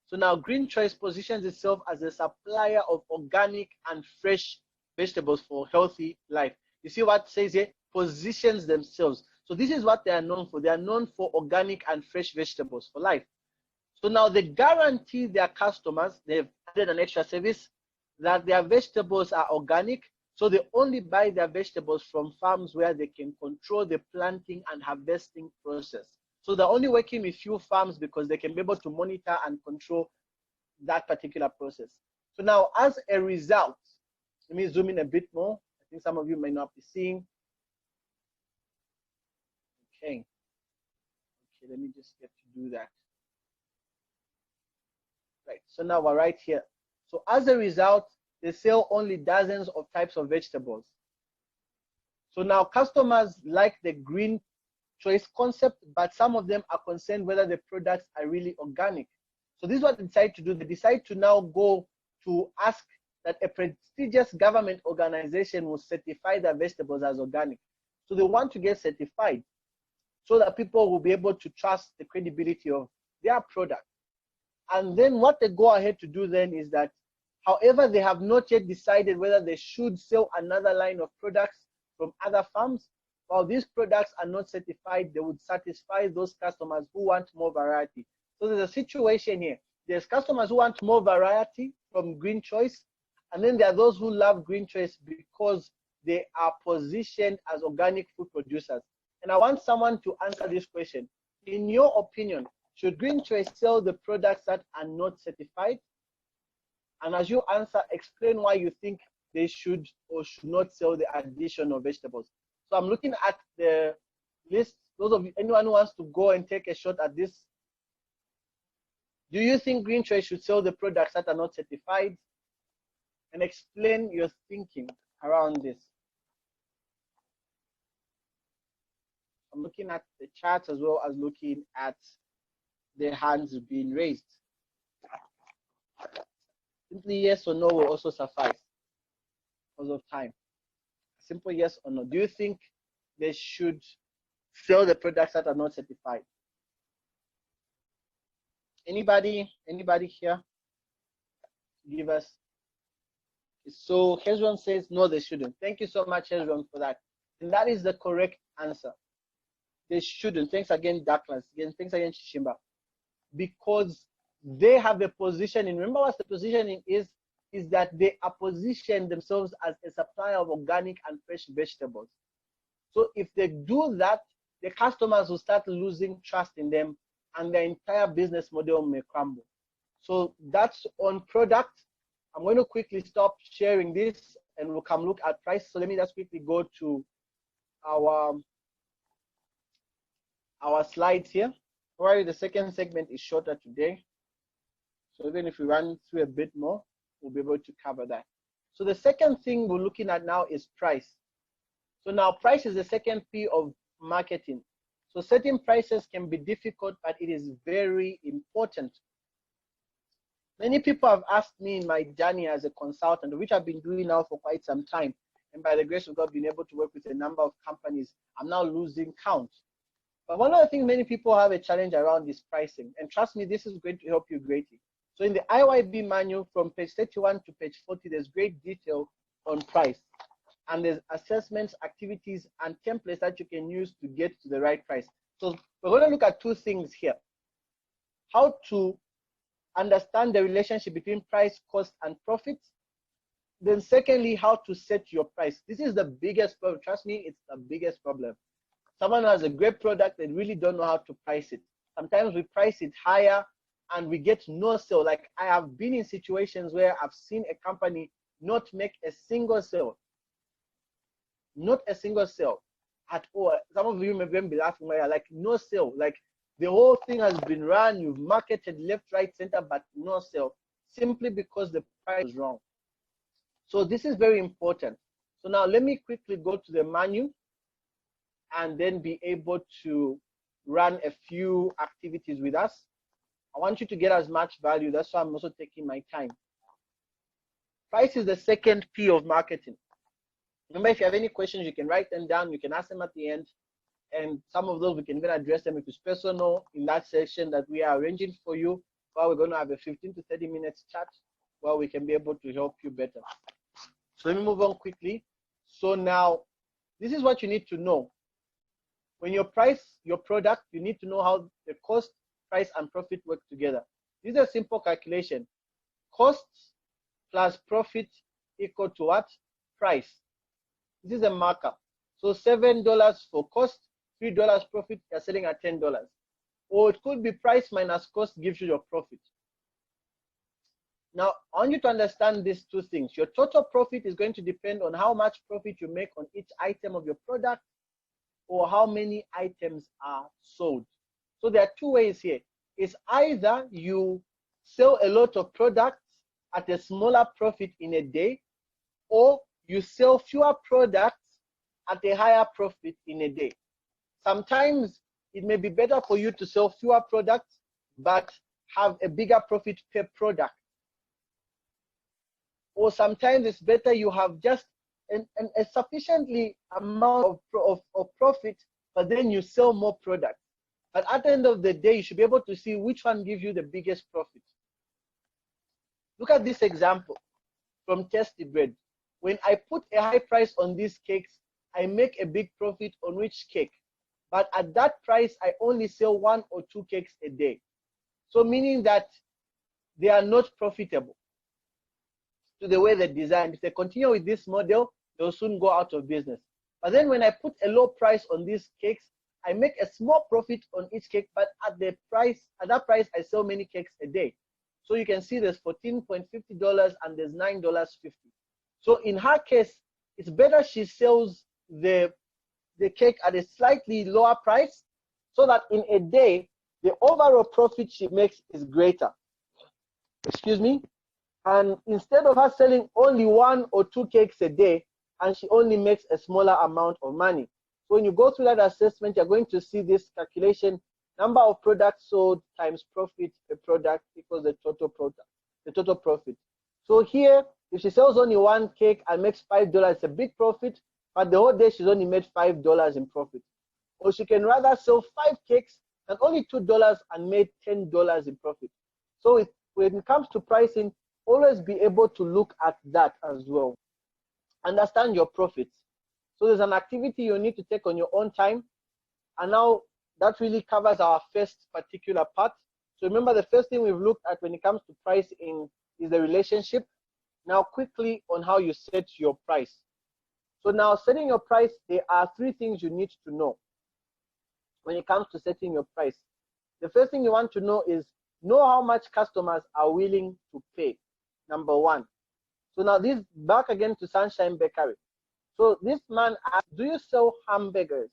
So now Green Choice positions itself as a supplier of organic and fresh vegetables for healthy life. You see what it says here? Positions themselves. So this is what they are known for. They are known for organic and fresh vegetables for life. So now they guarantee their customers, they've added an extra service, that their vegetables are organic. So they only buy their vegetables from farms where they can control the planting and harvesting process. So they're only working with few farms because they can be able to monitor and control that particular process. So now as a result, let me zoom in a bit more. I think some of you may not be seeing. Okay, let me just get to do that. Right, so now we're right here. So as a result, they sell only dozens of types of vegetables. So now customers like the Green Choice concept, but some of them are concerned whether the products are really organic. So this is what they decide to do. They decide to now go to ask that a prestigious government organization will certify their vegetables as organic. So they want to get certified so that people will be able to trust the credibility of their product. And then what they go ahead to do then is that, however, they have not yet decided whether they should sell another line of products from other farms. While these products are not certified, they would satisfy those customers who want more variety. So there's a situation here. There's customers who want more variety from Green Choice, and then there are those who love Green Choice because they are positioned as organic food producers. And I want someone to answer this question. In your opinion, should Green Choice sell the products that are not certified? And as you answer, explain why you think they should or should not sell the additional vegetables. So I'm looking at the list. Those of you, anyone who wants to go and take a shot at this, do you think Green Choice should sell the products that are not certified? And explain your thinking around this. I'm looking at the charts as well as looking at the hands being raised. Simply yes or no will also suffice because of time. Simple yes or no. Do you think they should sell the products that are not certified? Anybody here? Give us. So Hezron says no, they shouldn't. Thank you so much, Hezron, for that. And that is the correct answer. They shouldn't. Thanks again, Douglas. Again, thanks again, Shishimba. Because they have a positioning. Remember what the positioning is that they are positioned themselves as a supplier of organic and fresh vegetables. So if they do that, the customers will start losing trust in them and their entire business model may crumble. So that's on product. I'm going to quickly stop sharing this and we'll come look at price. So let me just quickly go to our slides here. Alright, the second segment is shorter today. So even if we run through a bit more, we'll be able to cover that. So the second thing we're looking at now is price. So now price is the second P of marketing. So setting prices can be difficult, but it is very important. Many people have asked me in my journey as a consultant, which I've been doing now for quite some time, and by the grace of God, been able to work with a number of companies. I'm now losing count. But one of the things many people have a challenge around is pricing. And trust me, this is going to help you greatly. So in the IYB manual from page 31 to page 40, there's great detail on price. And there's assessments, activities, and templates that you can use to get to the right price. So we're going to look at two things here. How to understand the relationship between price, cost, and profit. Then secondly, how to set your price. This is the biggest problem. Trust me, it's the biggest problem. Someone has a great product, they really don't know how to price it. Sometimes we price it higher and we get no sale. Like I have been in situations where I've seen a company not make a single sale. Not a single sale at all. Some of you may be laughing, like no sale. Like the whole thing has been run, you've marketed left, right, center, but no sale. Simply because the price is wrong. So this is very important. So now let me quickly go to the menu and then be able to run a few activities with us. I want you to get as much value. That's why I'm also taking my time. Price is the second P of marketing. Remember, if you have any questions, you can write them down. You can ask them at the end. And some of those, we can even address them if it's personal in that session that we are arranging for you. Well, we're going to have a 15 to 30 minutes chat where we can be able to help you better. So let me move on quickly. So now, this is what you need to know. When you price your product, you need to know how the cost, price, and profit work together. This is a simple calculation. Costs plus profit equal to what? Price. This is a markup. So $7 for cost, $3 profit, you're selling at $10. Or it could be price minus cost gives you your profit. Now, I want you to understand these two things. Your total profit is going to depend on how much profit you make on each item of your product or how many items are sold. So there are two ways here. It's either you sell a lot of products at a smaller profit in a day, or you sell fewer products at a higher profit in a day. Sometimes it may be better for you to sell fewer products, but have a bigger profit per product. or sometimes it's better you have just a sufficiently amount of profit, but then you sell more product. But at the end of the day, you should be able to see which one gives you the biggest profit. Look at this example from Tasty Bread. When I put a high price on these cakes, I make a big profit on which cake. But at that price, I only sell 1 or 2 cakes a day. So meaning that they are not profitable to the way they're designed. If they continue with this model, they'll soon go out of business. But then when I put a low price on these cakes, I make a small profit on each cake, but at that price, I sell many cakes a day. So you can see there's $14.50 and there's $9.50. So in her case, it's better she sells the cake at a slightly lower price so that in a day, the overall profit she makes is greater. Excuse me. And instead of her selling only 1 or 2 cakes a day, and she only makes a smaller amount of money. So when you go through that assessment, you're going to see this calculation: number of products sold times profit per product equals the total profit. So here, if she sells only 1 cake and makes $5, it's a big profit, but the whole day she's only made $5 in profit. Or she can rather sell 5 cakes and only $2 and made $10 in profit. So when it comes to pricing, always be able to look at that as well. Understand your profits. So there's an activity you need to take on your own time. And now that really covers our first particular part. So remember, the first thing we've looked at when it comes to pricing is the relationship. Now quickly on how you set your price. So now setting your price, there are 3 things you need to know when it comes to setting your price. The first thing you want to know is know how much customers are willing to pay. Number 1. So now this back again to Sunshine Bakery. So this man asks, do you sell hamburgers?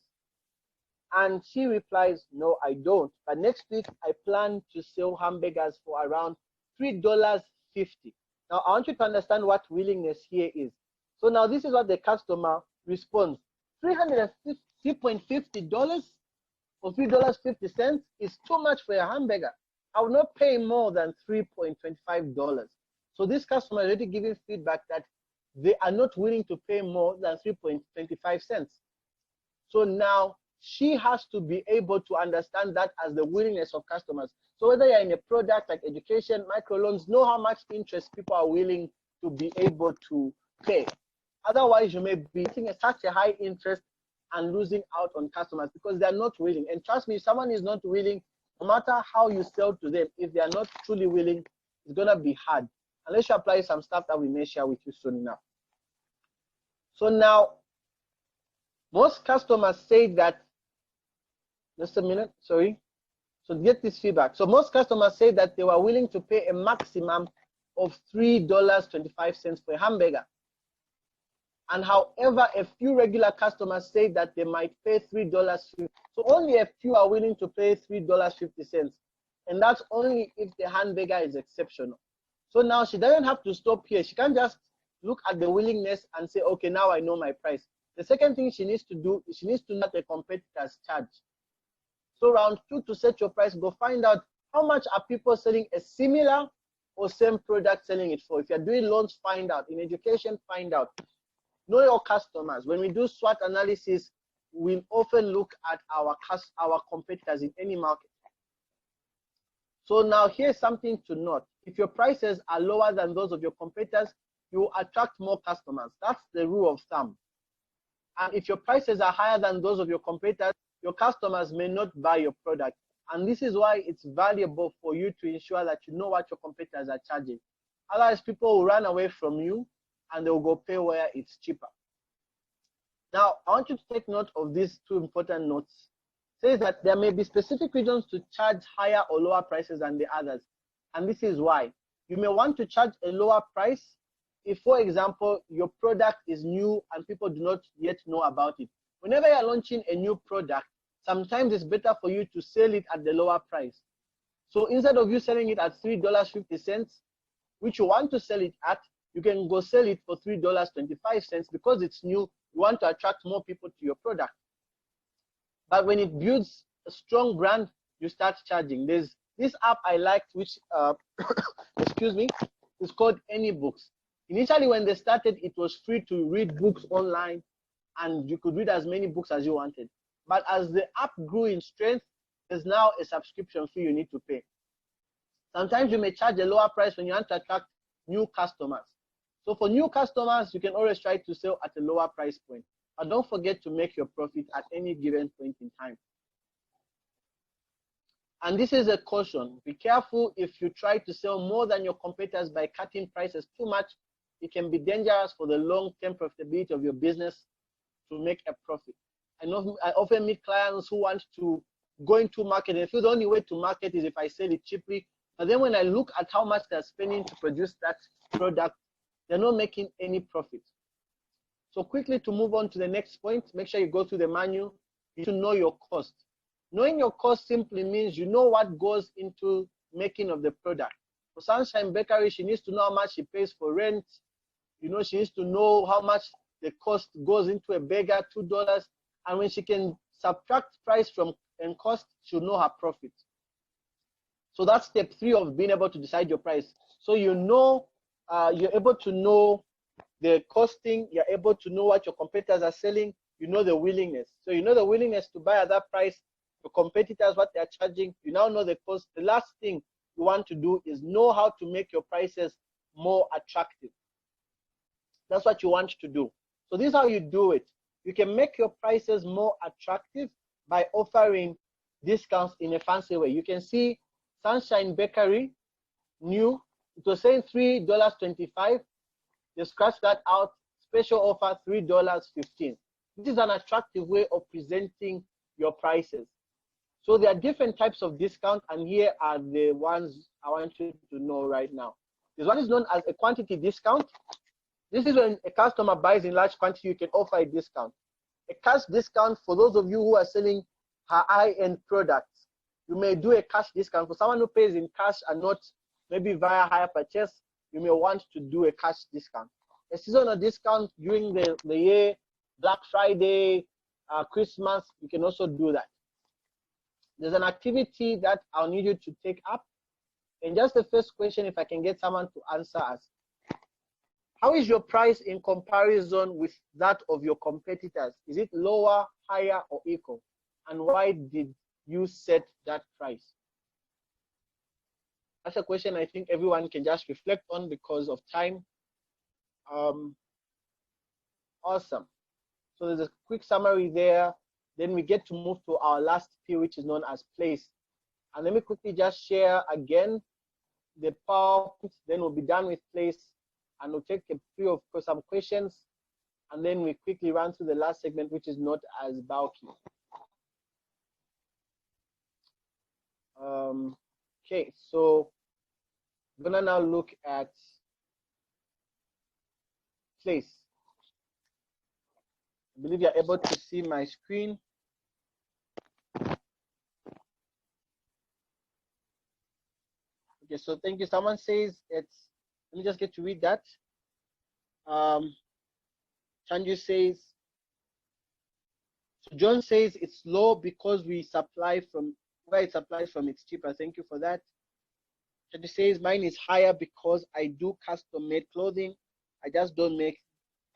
And she replies, no, I don't. But next week, I plan to sell hamburgers for around $3.50. Now, I want you to understand what willingness here is. So now this is what the customer responds. $350 or $3.50 is too much for a hamburger. I will not pay more than $3.25. So this customer is already giving feedback that they are not willing to pay more than 3.25 cents. So now she has to be able to understand that as the willingness of customers. So whether you're in a product like education, microloans, know how much interest people are willing to be able to pay. Otherwise, you may be getting such a high interest and losing out on customers because they're not willing. And trust me, if someone is not willing, no matter how you sell to them, if they are not truly willing, it's going to be hard. Unless you apply some stuff that we may share with you soon enough. So now, most customers say that, just a minute, sorry. So get this feedback. So most customers say that they were willing to pay a maximum of $3.25 for a hamburger. And however, a few regular customers say that they might pay $3.50. So only a few are willing to pay $3.50. And that's only if the hamburger is exceptional. So now she doesn't have to stop here. She can just look at the willingness and say, okay, now I know my price. The second thing she needs to do is she needs to know the competitors charge. So round 2, to set your price, go find out how much are people selling a similar or same product selling it for. If you're doing loans, find out. In education, find out. Know your customers. When we do SWOT analysis, we often look at our competitors in any market. So now here's something to note. If your prices are lower than those of your competitors, you will attract more customers. That's the rule of thumb. And if your prices are higher than those of your competitors, your customers may not buy your product. And this is why it's valuable for you to ensure that you know what your competitors are charging. Otherwise, people will run away from you and they'll go pay where it's cheaper. Now, I want you to take note of these 2 important notes. It says that there may be specific reasons to charge higher or lower prices than the others. And this is why. You may want to charge a lower price if, for example, your product is new and people do not yet know about it. Whenever you're launching a new product, sometimes it's better for you to sell it at the lower price. So instead of you selling it at $3.50, which you want to sell it at, you can go sell it for $3.25 because it's new. You want to attract more people to your product. But when it builds a strong brand, you start charging. There's this app I liked, which, excuse me, is called AnyBooks. Initially, when they started, it was free to read books online, and you could read as many books as you wanted. But as the app grew in strength, there's now a subscription fee you need to pay. Sometimes you may charge a lower price when you want to attract new customers. So for new customers, you can always try to sell at a lower price point. But don't forget to make your profit at any given point in time. And this is a caution. Be careful if you try to sell more than your competitors by cutting prices too much. It can be dangerous for the long-term profitability of your business to make a profit. I often meet clients who want to go into market, and feel the only way to market is if I sell it cheaply. But then when I look at how much they're spending to produce that product, they're not making any profit. So quickly to move on to the next point, make sure you go through the manual. You need to know your cost. Knowing your cost simply means you know what goes into making of the product. For Sunshine Bakery, she needs to know how much she pays for rent. You know, she needs to know how much the cost goes into a burger, $2. And when she can subtract price from and cost, she'll know her profit. So that's step 3 of being able to decide your price. So you know, you're able to know the costing, you're able to know what your competitors are selling, you know the willingness. So you know the willingness to buy at that price, your competitors, what they're charging, you now know the cost. The last thing you want to do is know how to make your prices more attractive. That's what you want to do. So this is how you do it. You can make your prices more attractive by offering discounts in a fancy way. You can see Sunshine Bakery, new, it was saying $3.25. They scratched that out, special offer $3.15. This is an attractive way of presenting your prices. So there are different types of discount, and here are the ones I want you to know right now. This one is known as a quantity discount. This is when a customer buys in large quantity, you can offer a discount. A cash discount for those of you who are selling high-end products. You may do a cash discount for someone who pays in cash and not maybe via hire purchase. You may want to do a cash discount. A seasonal discount during the year, Black Friday, Christmas, you can also do that. There's an activity that I'll need you to take up. And just the first question, if I can get someone to answer us. How is your price in comparison with that of your competitors? Is it lower, higher, or equal? And why did you set that price? That's a question I think everyone can just reflect on because of time. Awesome. So there's a quick summary there. Then we get to move to our last P, which is known as place. And let me quickly just share again the PowerPoint. Then we'll be done with place. And we'll take a few of some questions, and then we quickly run through the last segment, which is not as bulky. Okay, so I'm gonna now look at place. I believe you're able to see my screen. Okay, so thank you. Someone says it's, let me just get to read that. Chanju says, so John says it's low because we supply from where it supplies from, it's cheaper. Thank you for that. Chanju says mine is higher because I do custom made clothing. I just don't make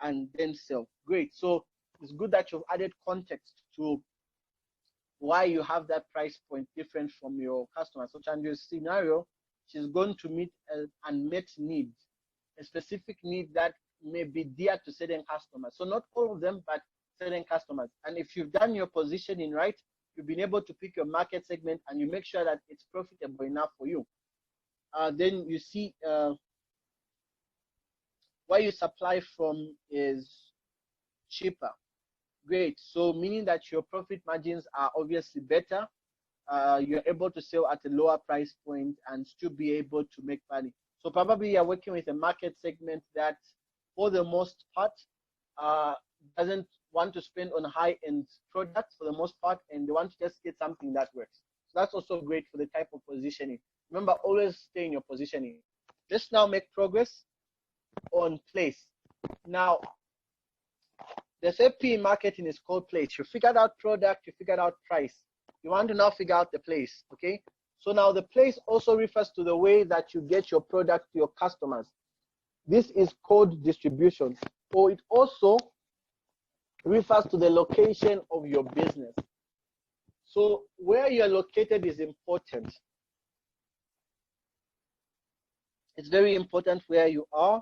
and then sell. Great. So it's good that you've added context to why you have that price point different from your customer. So Chanju's scenario, she's going to meet an unmet need, a specific need that may be dear to certain customers. So not all of them, but certain customers. And if you've done your positioning right, you've been able to pick your market segment and you make sure that it's profitable enough for you. Then you see where you supply from is cheaper. Great. So meaning that your profit margins are obviously better. You're able to sell at a lower price point and still be able to make money. So probably you're working with a market segment that for the most part doesn't want to spend on high-end products for the most part, and they want to just get something that works. So that's also great for the type of positioning. Remember, always stay in your positioning. Let's now make progress on place. Now, the third P in marketing is called place. You figured out product, you figured out price. You want to now figure out the place, okay? So now the place also refers to the way that you get your product to your customers. This is code distribution, or it also refers to the location of your business. So where you're located is important. It's very important where you are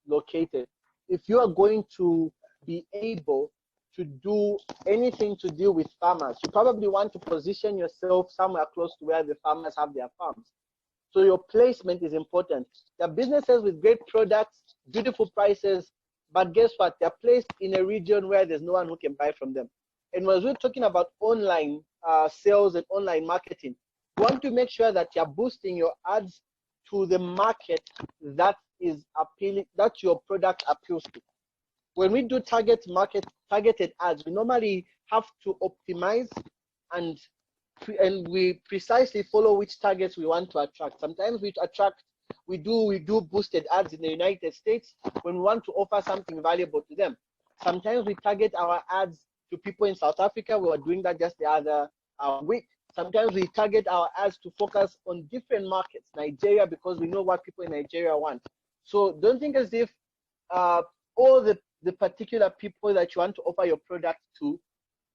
located. If you are going to be able to do anything to deal with farmers, you probably want to position yourself somewhere close to where the farmers have their farms. So your placement is important. There are businesses with great products, beautiful prices, but guess what? They're placed in a region where there's no one who can buy from them. And when we're talking about online sales and online marketing, you want to make sure that you're boosting your ads to the market that is appealing, that your product appeals to. When we do targeted ads, we normally have to optimize and we precisely follow which targets we want to attract. Sometimes we do boosted ads in the United States when we want to offer something valuable to them. Sometimes we target our ads to people in South Africa. We were doing that just the other week. Sometimes we target our ads to focus on different markets, Nigeria, because we know what people in Nigeria want. So don't think as if all the particular people that you want to offer your product to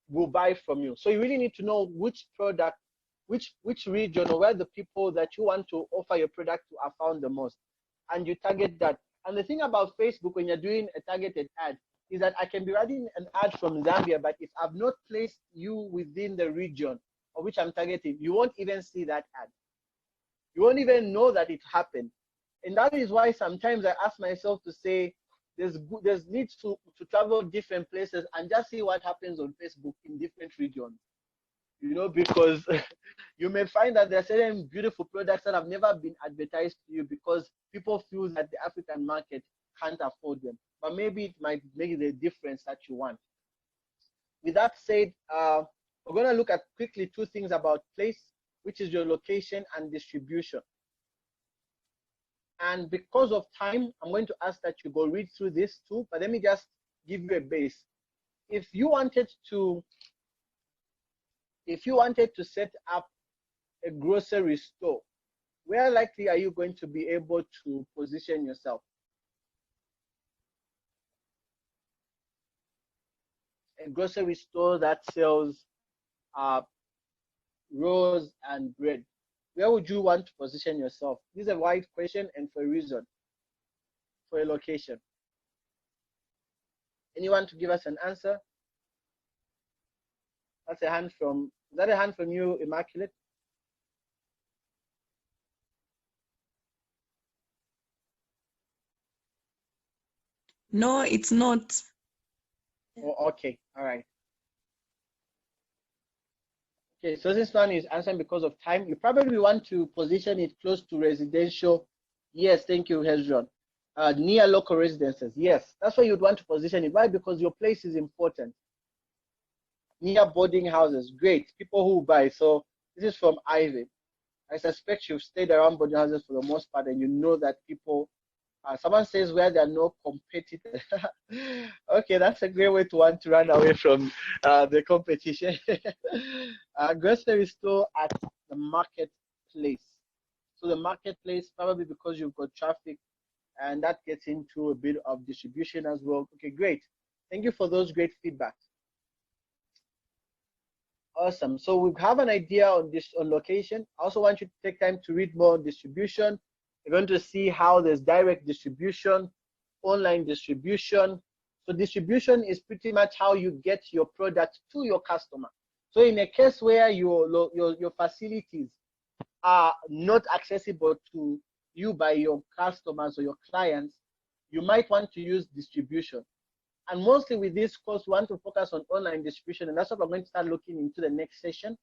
will buy from you. So you really need to know which product, which region, or where the people that you want to offer your product to are found the most, and you target that. And the thing about Facebook when you're doing a targeted ad is that I can be running an ad from Zambia, but if I've not placed you within the region of which I'm targeting, you won't even see that ad. You won't even know that it happened. And that is why sometimes I ask myself to say, there's needs to travel different places and just see what happens on Facebook in different regions. You know, because you may find that there are certain beautiful products that have never been advertised to you because people feel that the African market can't afford them. But maybe it might make the difference that you want. With that said, we're going to look at quickly two things about place, which is your location and distribution. And because of time, I'm going to ask that you go read through this too, but let me just give you a base. If you wanted to set up a grocery store, where likely are you going to be able to position yourself? A grocery store that sells rolls and bread. Where would you want to position yourself? This is a wide question and for a reason, for a location. Anyone to give us an answer? That's a hand from, is that a hand from you, Immaculate? No, it's not. Oh, okay, all right. Okay, so this one is answering because of time. You probably want to position it close to residential. Yes, thank you, Hezron. Near local residences. Yes, that's why you'd want to position it. Why? Because your place is important. Near boarding houses. Great. People who buy. So this is from Ivy. I suspect you've stayed around boarding houses for the most part and you know that people, someone says where there are no competitors. Okay, that's a great way to want to run away from the competition. Grocery store at the marketplace. So the marketplace, probably because you've got traffic, and that gets into a bit of distribution as well. Okay, great. Thank you for those great feedback. Awesome. So we have an idea on this on location. I also want you to take time to read more on distribution. You're going to see how there's direct distribution, online distribution. So distribution is pretty much how you get your product to your customer. So in a case where your facilities are not accessible to you by your customers or your clients, you might want to use distribution. And mostly with this course, we want to focus on online distribution, and that's what we're going to start looking into the next session.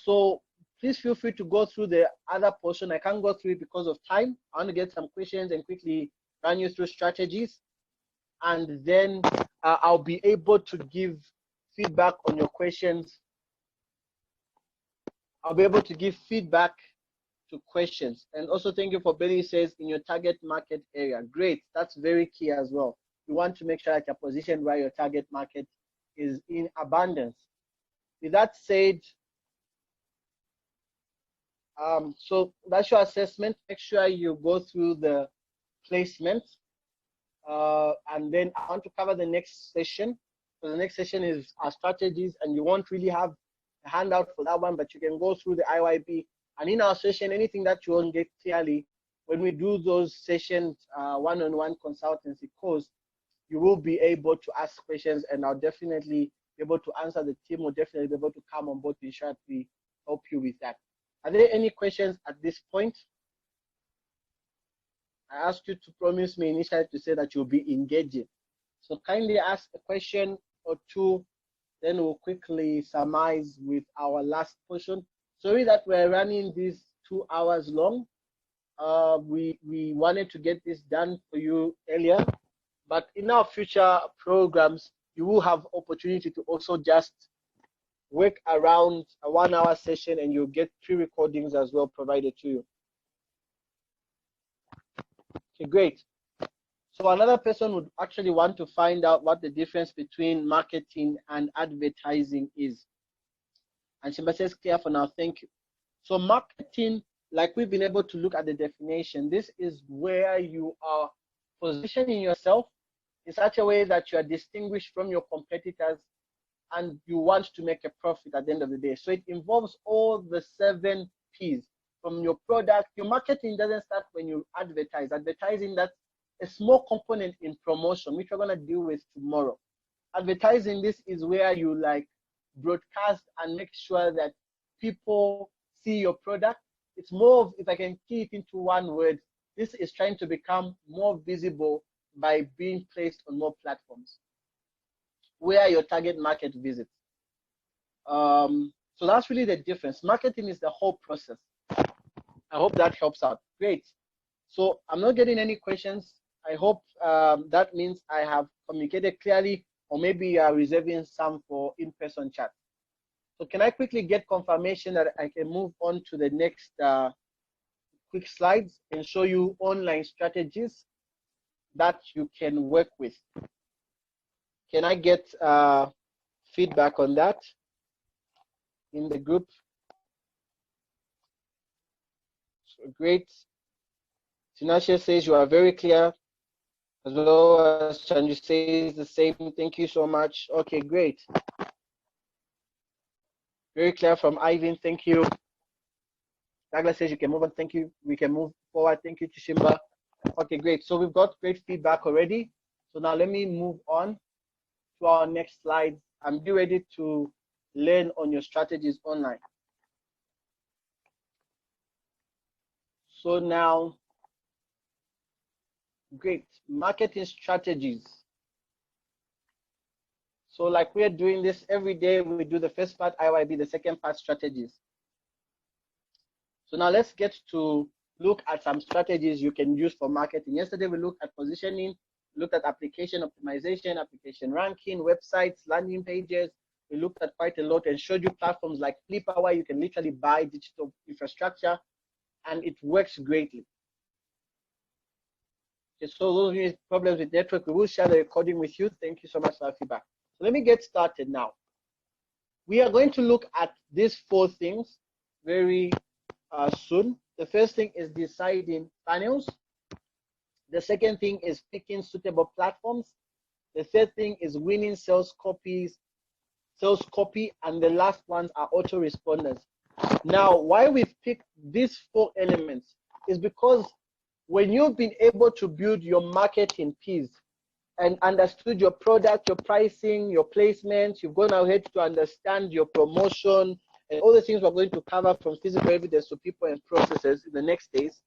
So please feel free to go through the other portion. I can't go through it because of time. I want to get some questions and quickly run you through strategies. And then I'll be able to give feedback on your questions. I'll be able to give feedback to questions. And also thank you for Billy says in your target market area. Great, that's very key as well. You want to make sure that you're positioned where your target market is in abundance. With that said, so that's your assessment. Make sure you go through the placement. And then I want to cover the next session. So the next session is our strategies, and you won't really have a handout for that one, but you can go through the IYP. And in our session, anything that you won't get clearly, when we do those sessions, one-on-one consultancy course, you will be able to ask questions, and I'll definitely be able to answer. The team will definitely be able to come on board to ensure that we help you with that. Are there any questions at this point? I asked you to promise me initially to say that you'll be engaging. So kindly ask a question or two, then we'll quickly surmise with our last portion. Sorry that we're running this 2 hours long. We wanted to get this done for you earlier, but in our future programs, you will have opportunity to also just work around a 1 hour session, and you'll get pre-recordings as well provided to you. Okay, great. So another person would actually want to find out what the difference between marketing and advertising is. And Shimba says, clear for now, thank you. So marketing, like we've been able to look at the definition, this is where you are positioning yourself in such a way that you are distinguished from your competitors and you want to make a profit at the end of the day. So it involves all the 7 P's. From your product, your marketing doesn't start when you advertise. Advertising, that's a small component in promotion, which we're going to deal with tomorrow. Advertising, this is where you like broadcast and make sure that people see your product. It's more of, if I can key it into one word, this is trying to become more visible by being placed on more platforms where your target market visits. So that's really the difference. Marketing is the whole process. I hope that helps out. Great. So I'm not getting any questions. I hope that means I have communicated clearly, or maybe you are reserving some for in-person chat. So can I quickly get confirmation that I can move on to the next quick slides and show you online strategies that you can work with? Can I get feedback on that in the group? So great. Tinashe says you are very clear, as well as Chanju says the same. Thank you so much. Okay, great. Very clear from Ivan. Thank you. Douglas says you can move on. Thank you. We can move forward. Thank you, Chishimba. Okay, great. So we've got great feedback already. So now let me move on to our next slide. I'm be ready to learn on your strategies online. So now, great, marketing strategies. So like we're doing this every day, we do the first part IYB, the second part strategies. So now let's get to look at some strategies you can use for marketing. Yesterday we looked at positioning, looked at application optimization, application ranking, websites, landing pages. We looked at quite a lot and showed you platforms like Flipper where you can literally buy digital infrastructure and it works greatly. Okay, so those of you with problems with network, we will share the recording with you. Thank you so much for that feedback. So let me get started now. We are going to look at these 4 things very soon. The first thing is deciding funnels. The second thing is picking suitable platforms. The third thing is winning sales copy, and the last ones are autoresponders. Now, why we've picked these 4 elements is because when you've been able to build your marketing piece and understood your product, your pricing, your placements, you've gone ahead to understand your promotion and all the things we're going to cover from physical evidence to people and processes in the next days.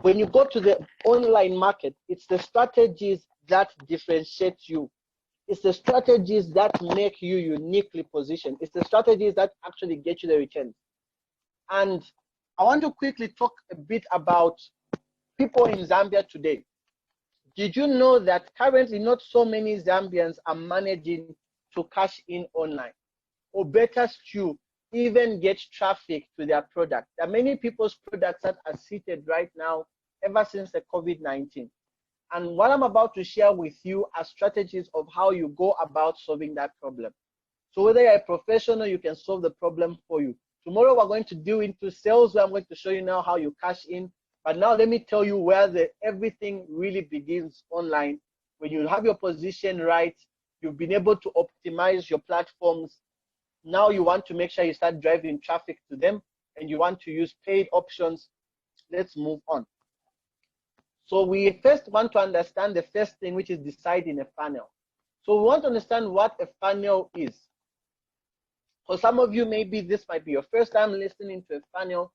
When you go to the online market, it's the strategies that differentiate you. It's the strategies that make you uniquely positioned. It's the strategies that actually get you the returns. And I want to quickly talk a bit about people in Zambia today. Did you know that currently not so many Zambians are managing to cash in online? Or better still, even get traffic to their product. There are many people's products that are seated right now ever since the COVID-19. And what I'm about to share with you are strategies of how you go about solving that problem. So whether you're a professional, you can solve the problem for you. Tomorrow we're going to do into sales, where I'm going to show you now how you cash in. But now let me tell you where everything really begins online. When you have your position right, you've been able to optimize your platforms. Now you want to make sure you start driving traffic to them, and you want to use paid options. Let's move on. So we first want to understand the first thing, which is deciding a funnel. So we want to understand what a funnel is. For some of you, maybe this might be your first time listening to a funnel.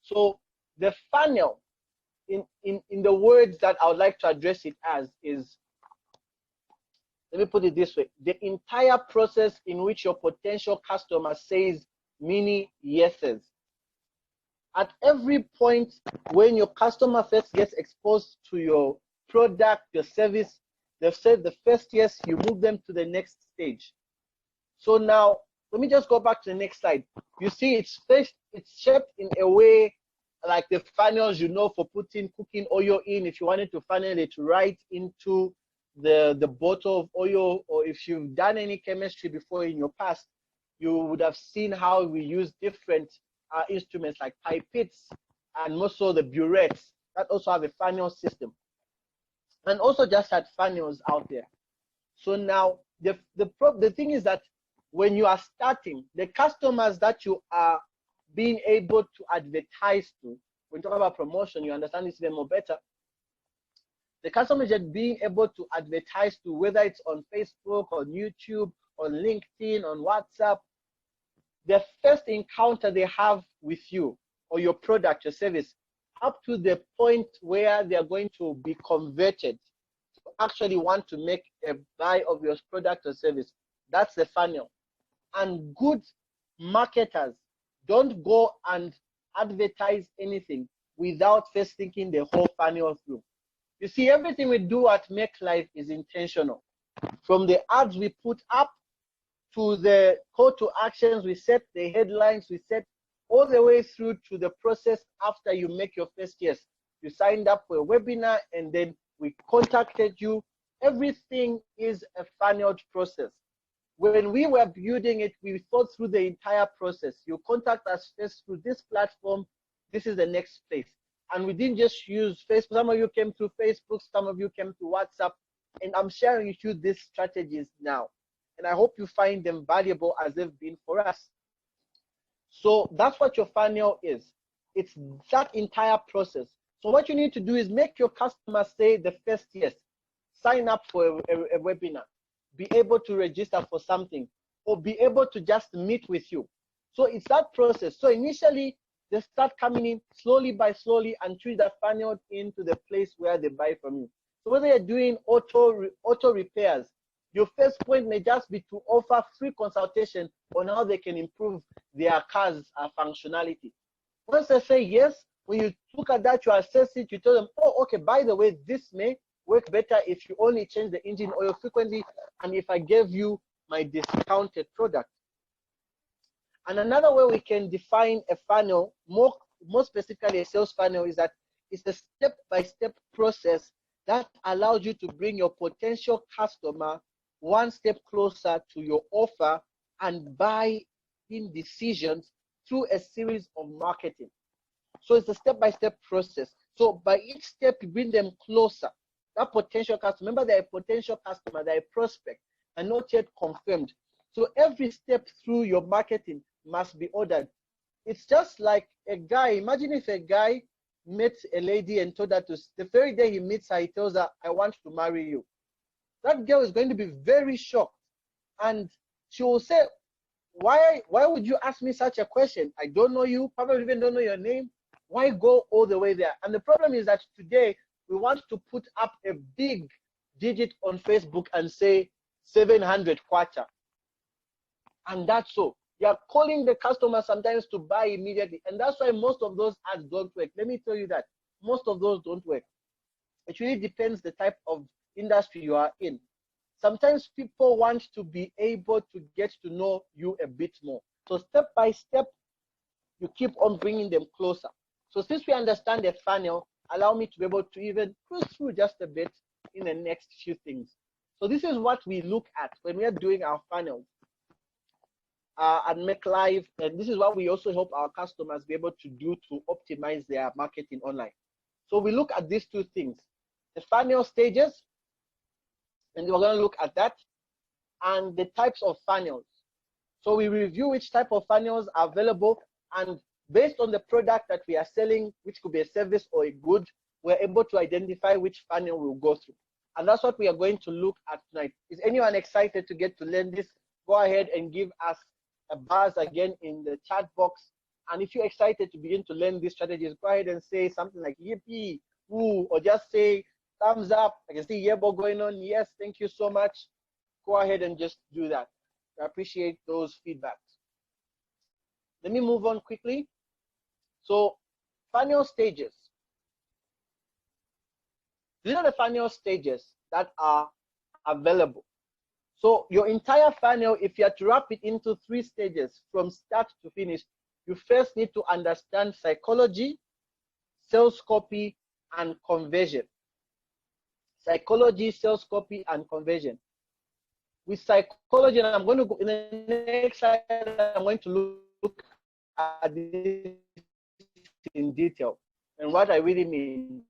So the funnel, in the words that I would like to address it as, is, let me put it this way, the entire process in which your potential customer says many yeses. At every point when your customer first gets exposed to your product, your service, they've said the first yes, you move them to the next stage. So now, let me just go back to the next slide. You see, it's shaped in a way like the funnels, you know, for putting cooking oil in. If you wanted to funnel it right into the bottle of oil, or if you've done any chemistry before in your past, you would have seen how we use different instruments like pipettes and also the burettes that also have a funnel system, and also just had funnels out there. So now the thing is that when you are starting, the customers that you are being able to advertise to, when you talk about promotion, you understand this even more better. The customers that being able to advertise to, whether it's on Facebook, on YouTube, on LinkedIn, on WhatsApp, the first encounter they have with you or your product, your service, up to the point where they are going to be converted to actually want to make a buy of your product or service. That's the funnel. And good marketers don't go and advertise anything without first thinking the whole funnel through. You see, everything we do at Make Live is intentional. From the ads we put up, to the call to actions we set, the headlines we set, all the way through to the process after you make your first yes. You signed up for a webinar and then we contacted you. Everything is a funneled process. When we were building it, we thought through the entire process. You contact us first through this platform, this is the next place. And we didn't just use Facebook. Some of you came through Facebook, some of you came through WhatsApp, and I'm sharing with you these strategies now. And I hope you find them valuable as they've been for us. So that's what your funnel is. It's that entire process. So what you need to do is make your customer say the first yes. Sign up for a webinar. Be able to register for something, or be able to just meet with you. So it's that process. So initially, they start coming in slowly by slowly until they're funneled into the place where they buy from you. So whether you're doing auto repairs, your first point may just be to offer free consultation on how they can improve their car's functionality. Once they say yes, when you look at that, you assess it, you tell them, oh, okay, by the way, this may work better if you only change the engine oil frequently and if I gave you my discounted product. And another way we can define a funnel, more specifically a sales funnel, is that it's a step-by-step process that allows you to bring your potential customer one step closer to your offer and buying decisions through a series of marketing. So it's a step-by-step process. So by each step, you bring them closer. That potential customer, remember they're a potential customer, they're a prospect, and not yet confirmed. So every step through your marketing must be ordered. It's just like a guy. Imagine if a guy met a lady and told her to, the very day he meets her, he tells her, I want to marry you. That girl is going to be very shocked. And she will say, why would you ask me such a question? I don't know you, probably even don't know your name. Why go all the way there? And the problem is that today we want to put up a big digit on Facebook and say 700 kwacha. And that's so. You're calling the customer sometimes to buy immediately. And that's why most of those ads don't work. Let me tell you that. Most of those don't work. It really depends the type of industry you are in. Sometimes people want to be able to get to know you a bit more. So step by step, you keep on bringing them closer. So since we understand the funnel, allow me to be able to even cruise through just a bit in the next few things. So this is what we look at when we are doing our funnels at Make Live, and this is what we also help our customers be able to do to optimize their marketing online. So we look at these two things, the funnel stages, and we're going to look at that, and the types of funnels. So we review which type of funnels are available, and based on the product that we are selling, which could be a service or a good, we're able to identify which funnel we'll go through. And that's what we are going to look at tonight. Is anyone excited to get to learn this? Go ahead and give us a buzz again in the chat box. And if you're excited to begin to learn these strategies, go ahead and say something like yippee, woo, or just say thumbs up. I can see Yebo going on. Yes, thank you so much. Go ahead and just do that. I appreciate those feedbacks. Let me move on quickly. So funnel stages. These are the funnel stages that are available. So your entire funnel, if you are to wrap it into 3 stages from start to finish, you first need to understand psychology, sales copy, and conversion. Psychology, sales copy, and conversion. With psychology, and I'm going to go in the next slide, I'm going to look at this in detail and what I really mean.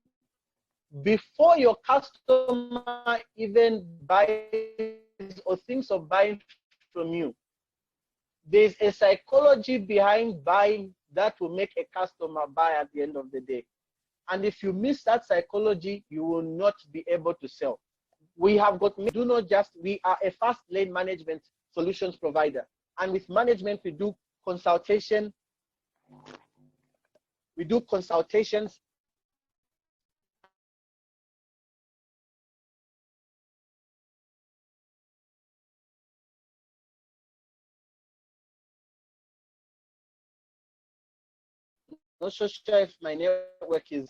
Before your customer even buys or thinks of buying from you, there's a psychology behind buying that will make a customer buy at the end of the day. And if you miss that psychology, you will not be able to sell. We have got, we are a fast lane management solutions provider. And with management, we do consultation. We do consultations. Not so sure if my network is.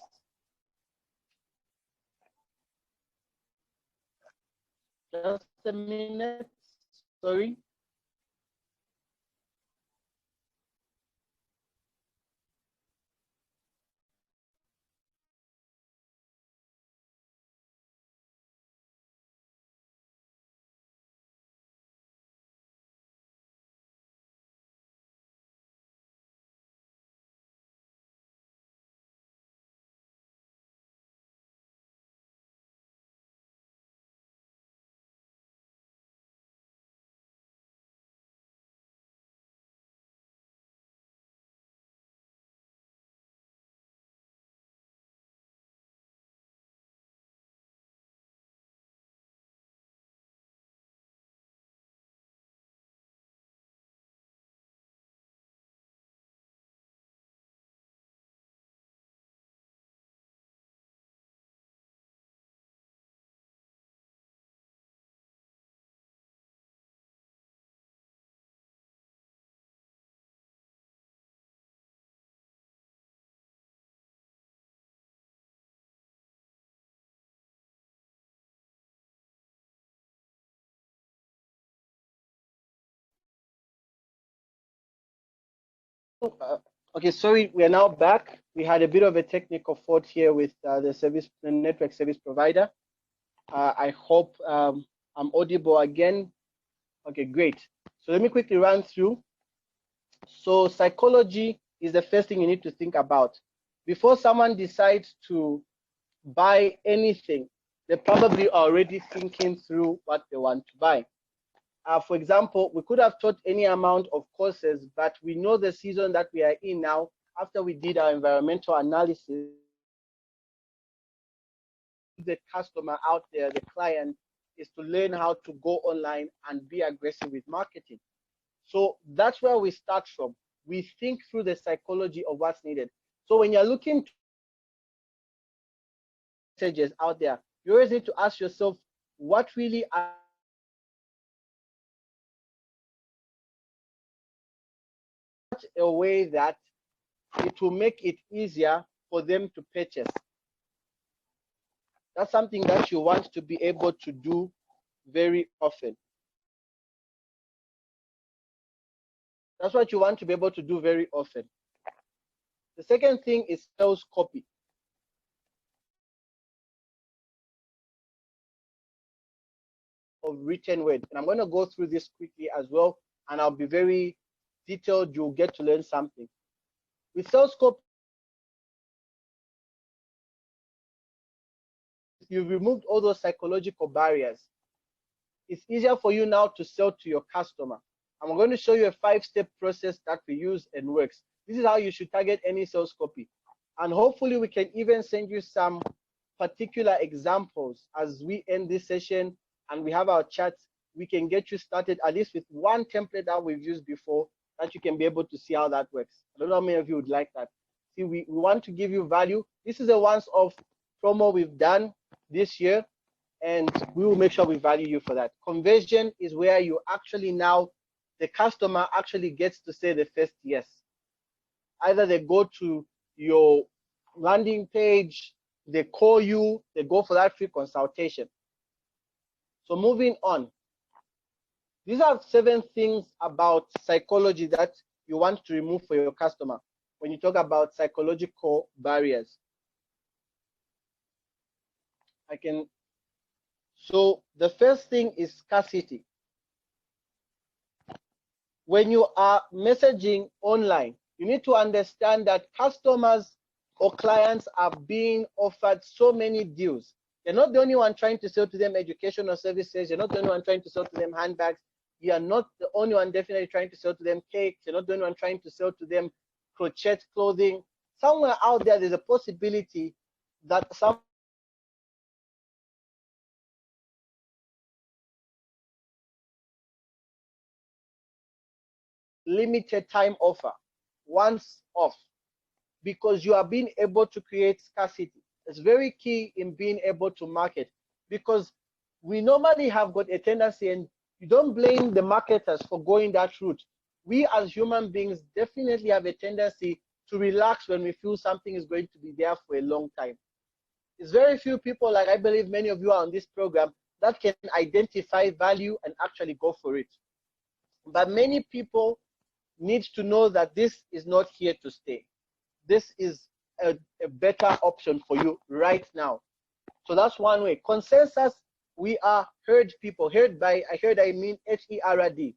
Just a minute, sorry. Okay, sorry, we are now back. We had a bit of a technical fault here with the network service provider. I hope I'm audible again. Okay, great. So let me quickly run through. So psychology is the first thing you need to think about. Before someone decides to buy anything, they're probably already thinking through what they want to buy. For example, we could have taught any amount of courses, but we know the season that we are in now, after we did our environmental analysis, the customer out there, the client, is to learn how to go online and be aggressive with marketing. So that's where we start from. We think through the psychology of what's needed. So when you're looking to messages out there, you always need to ask yourself, what really are a way that it will make it easier for them to purchase. That's something that you want to be able to do very often. That's what you want to be able to do very often. The second thing is sales copy. Of written word. And I'm going to go through this quickly as well, and I'll be very detailed. You'll get to learn something. With sales copy, you've removed all those psychological barriers. It's easier for you now to sell to your customer. I'm going to show you a 5-step process that we use and works. This is how you should target any sales copy. And hopefully we can even send you some particular examples as we end this session and we have our chats. We can get you started at least with one template that we've used before that you can be able to see how that works. I don't know how many of you would like that. See, we want to give you value. This is a once-off promo we've done this year, and we will make sure we value you for that. Conversion is where you actually now, the customer actually gets to say the first yes. Either they go to your landing page, they call you, they go for that free consultation. So moving on. These are 7 things about psychology that you want to remove for your customer when you talk about psychological barriers. So the first thing is scarcity. When you are messaging online, you need to understand that customers or clients are being offered so many deals. You're not the only one trying to sell to them educational services. You're not the only one trying to sell to them handbags. You are not the only one definitely trying to sell to them cakes. You're not the only one trying to sell to them crochet clothing. Somewhere out there, there's a possibility that some limited time offer, once off, because you are being able to create scarcity. It's very key in being able to market, because we normally have got a tendency, and you don't blame the marketers for going that route. We as human beings definitely have a tendency to relax when we feel something is going to be there for a long time. It's very few people, like I believe many of you are on this program, that can identify value and actually go for it. But many people need to know that this is not here to stay. This is a better option for you right now. So that's one way. Consensus, we are herd people. Herd by, I mean H-E-R-D.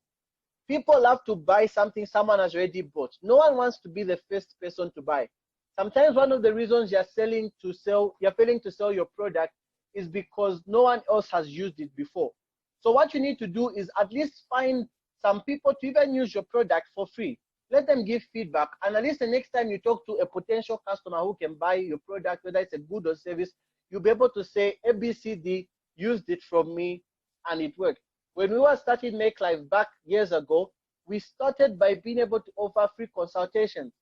People love to buy something someone has already bought. No one wants to be the first person to buy. Sometimes one of the reasons you're failing to sell your product is because no one else has used it before. So what you need to do is at least find some people to even use your product for free. Let them give feedback, and at least the next time you talk to a potential customer who can buy your product, whether it's a good or service, you'll be able to say ABCD used it from me and it worked. When we were starting Make Life back years ago, we started by being able to offer free consultations,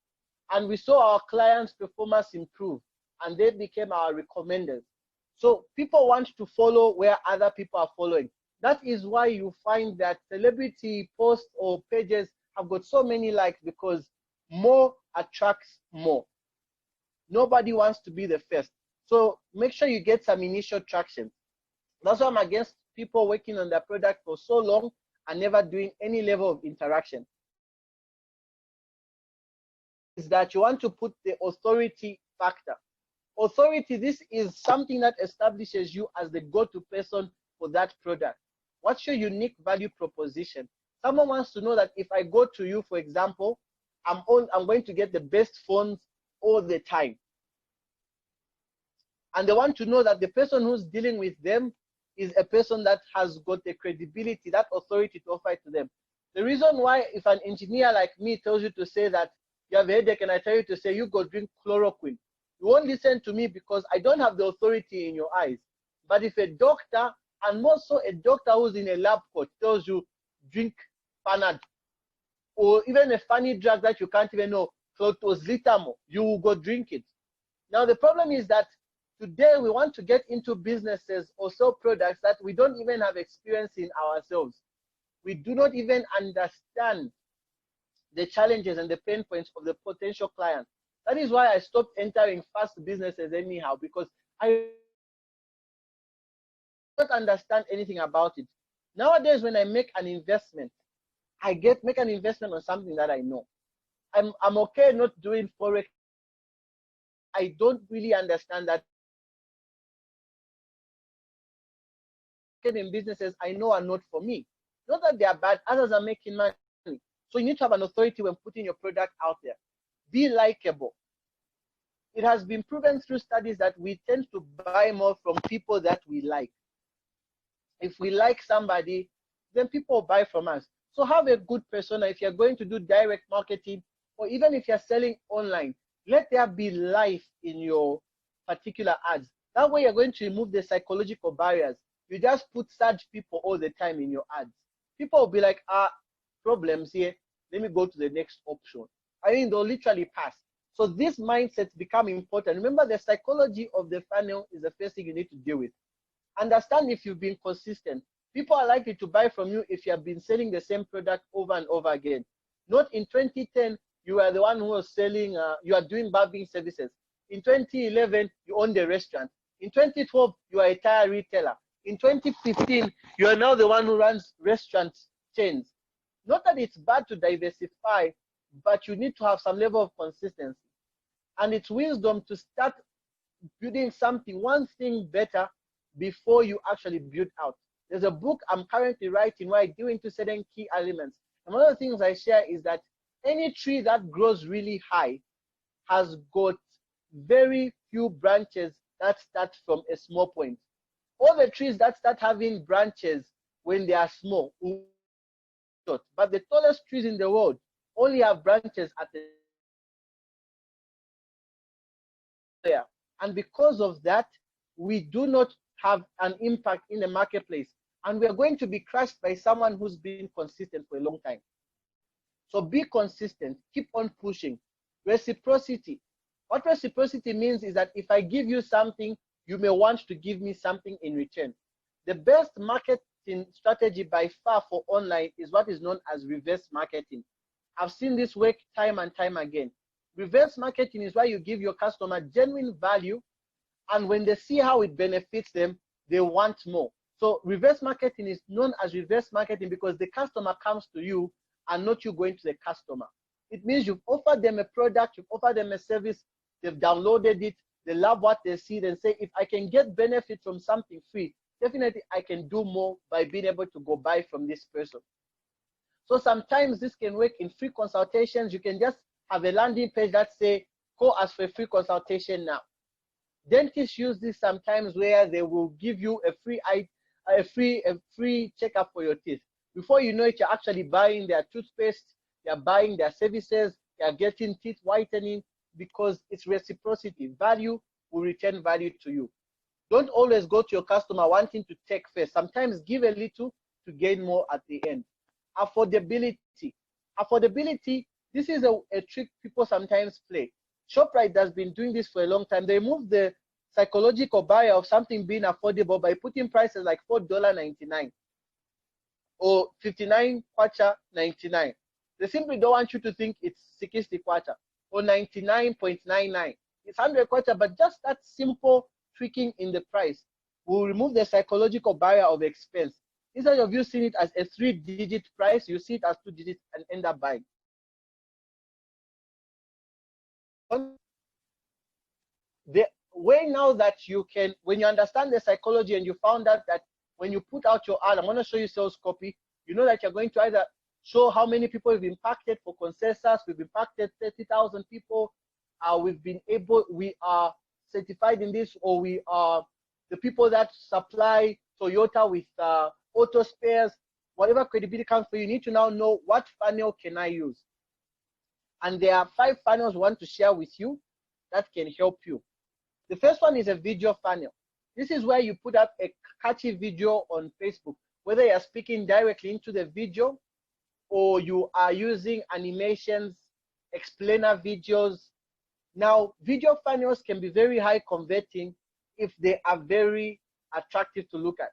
and we saw our clients' performance improve, and they became our recommenders. So people want to follow where other people are following. That is why you find that celebrity posts or pages have got so many likes, because more attracts more. Nobody wants to be the first. So make sure you get some initial traction. That's why I'm against people working on their product for so long and never doing any level of interaction. Is that you want to put the authority factor. Authority, this is something that establishes you as the go-to person for that product. What's your unique value proposition? Someone wants to know that if I go to you, for example, I'm going to get the best phones all the time. And they want to know that the person who's dealing with them is a person that has got the credibility, that authority to offer it to them. The reason why, if an engineer like me tells you to say that you have a headache and I tell you to say you go drink chloroquine, you won't listen to me because I don't have the authority in your eyes. But if a doctor, and more so a doctor who's in a lab coat, tells you drink Panad, or even a funny drug that you can't even know, clotoslitamol, you will go drink it. Now the problem is that today we want to get into businesses or sell products that we don't even have experience in ourselves. We do not even understand the challenges and the pain points of the potential client. That is why I stopped entering fast businesses anyhow, because I don't understand anything about it. Nowadays, when I make an investment, I make an investment on something that I know. I'm okay not doing Forex. I don't really understand that. In businesses I know are not for me. Not that they are bad, others are making money. So you need to have an authority when putting your product out there. Be likable. it has been proven through studies that we tend to buy more from people that we like. If we like somebody, then people buy from us. So have a good persona. If you're going to do direct marketing, or even if you're selling online, let there be life in your particular ads. That way you're going to remove the psychological barriers. You just put sad people all the time in your ads. People will be like, problems here. Let me go to the next option. I mean, they'll literally pass. So these mindsets become important. Remember, the psychology of the funnel is the first thing you need to deal with. Understand if you've been consistent. People are likely to buy from you if you have been selling the same product over and over again. Not in 2010, you are the one who was selling, you are doing barbing services. In 2011, you own the restaurant. In 2012, you are a tire retailer. In 2015, you are now the one who runs restaurant chains. Not that it's bad to diversify, but you need to have some level of consistency. And it's wisdom to start building something, one thing better before you actually build out. There's a book I'm currently writing where I go into certain key elements. And one of the things I share is that any tree that grows really high has got very few branches that start from a small point. All the trees that start having branches when they are small, but the tallest trees in the world only have branches at the there. And because of that, we do not have an impact in the marketplace. And we are going to be crushed by someone who's been consistent for a long time. So be consistent, keep on pushing. Reciprocity. What reciprocity means is that if I give you something, you may want to give me something in return. The best marketing strategy by far for online is what is known as reverse marketing. I've seen this work time and time again. Reverse marketing is where you give your customer genuine value, and when they see how it benefits them, they want more. So reverse marketing is known as reverse marketing because the customer comes to you and not you going to the customer. It means you've offered them a product, you've offered them a service, they've downloaded it, they love what they see, then say, if I can get benefit from something free, definitely I can do more by being able to go buy from this person. So sometimes this can work in free consultations. You can just have a landing page that say, go ask for a free consultation now. Dentists use this sometimes where they will give you a free checkup for your teeth. Before you know it, you're actually buying their toothpaste, you're buying their services, you're getting teeth whitening because it's reciprocity. Value will return value to you. Don't always go to your customer wanting to take first. Sometimes give a little to gain more at the end. Affordability. Affordability, this is a trick people sometimes play. ShopRite has been doing this for a long time. They remove the psychological barrier of something being affordable by putting prices like $4.99 or 59 kwacha 99. They simply don't want you to think it's 60 kwacha or 99.99. It's 100 kwacha, but just that simple tweaking in the price will remove the psychological barrier of expense. Instead of you seeing it as a 3-digit price, you see it as 2 digits and end up buying. The way now that you can, when you understand the psychology and you found out that when you put out your ad, I'm going to show you sales copy, you know that you're going to either show how many people we've impacted for Consensus, we've impacted 30,000 people, we are certified in this, or we are the people that supply Toyota with auto spares, whatever credibility comes for you, you need to now know what funnel can I use. And there are 5 funnels we want to share with you that can help you. The first one is a video funnel. This is where you put up a catchy video on Facebook, whether you're speaking directly into the video or you are using animations, explainer videos. Now, video funnels can be very high converting if they are very attractive to look at.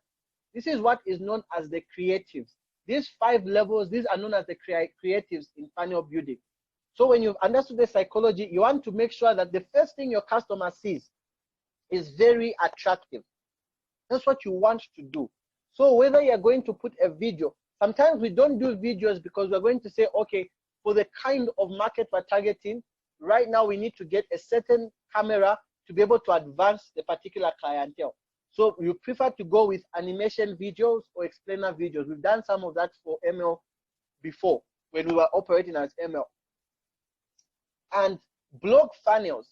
This is what is known as the creatives. These 5 levels, these are known as the creatives in funnel building. So when you've understood the psychology, you want to make sure that the first thing your customer sees is very attractive. That's what you want to do. So whether you're going to put a video, sometimes we don't do videos because we're going to say, okay, for the kind of market we're targeting, right now we need to get a certain camera to be able to advance the particular clientele. So you prefer to go with animation videos or explainer videos. We've done some of that for ML before when we were operating as ML. And blog funnels.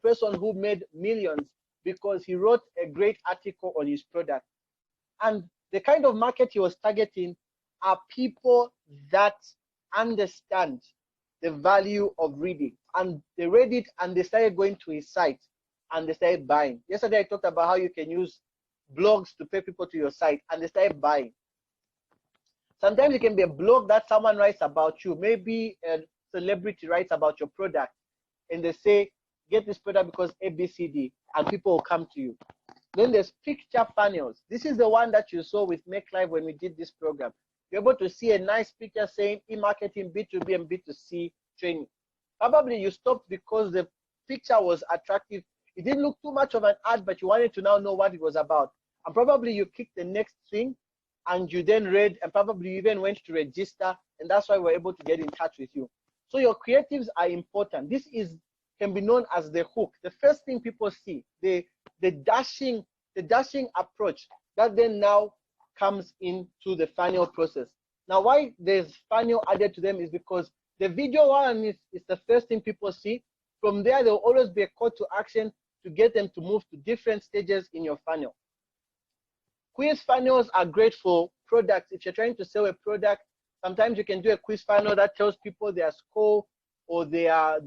person who made millions because he wrote a great article on his product. And the kind of market he was targeting are people that understand the value of reading. And they read it and they started going to his site and they started buying. Yesterday, I talked about how you can use blogs to pay people to your site, and they started buying. Sometimes it can be a blog that someone writes about you. Maybe a celebrity writes about your product and they say, get this product because ABCD, and people will come to you. Then there's picture funnels. This is the one that you saw with Make Live when we did this program. You're able to see a nice picture saying e-marketing, B2B and B2C training. Probably you stopped because the picture was attractive. It didn't look too much of an ad, but you wanted to now know what it was about. And probably you clicked the next thing and you then read, and probably even went to register, and that's why we're able to get in touch with you. So your creatives are important. This can be known as the hook. The first thing people see, the dashing approach that then now comes into the funnel process. Now, why there's funnel added to them is because the video one is the first thing people see. From there, there will always be a call to action to get them to move to different stages in your funnel. Quiz funnels are great for products. If you're trying to sell a product, sometimes you can do a quiz funnel that tells people their score or their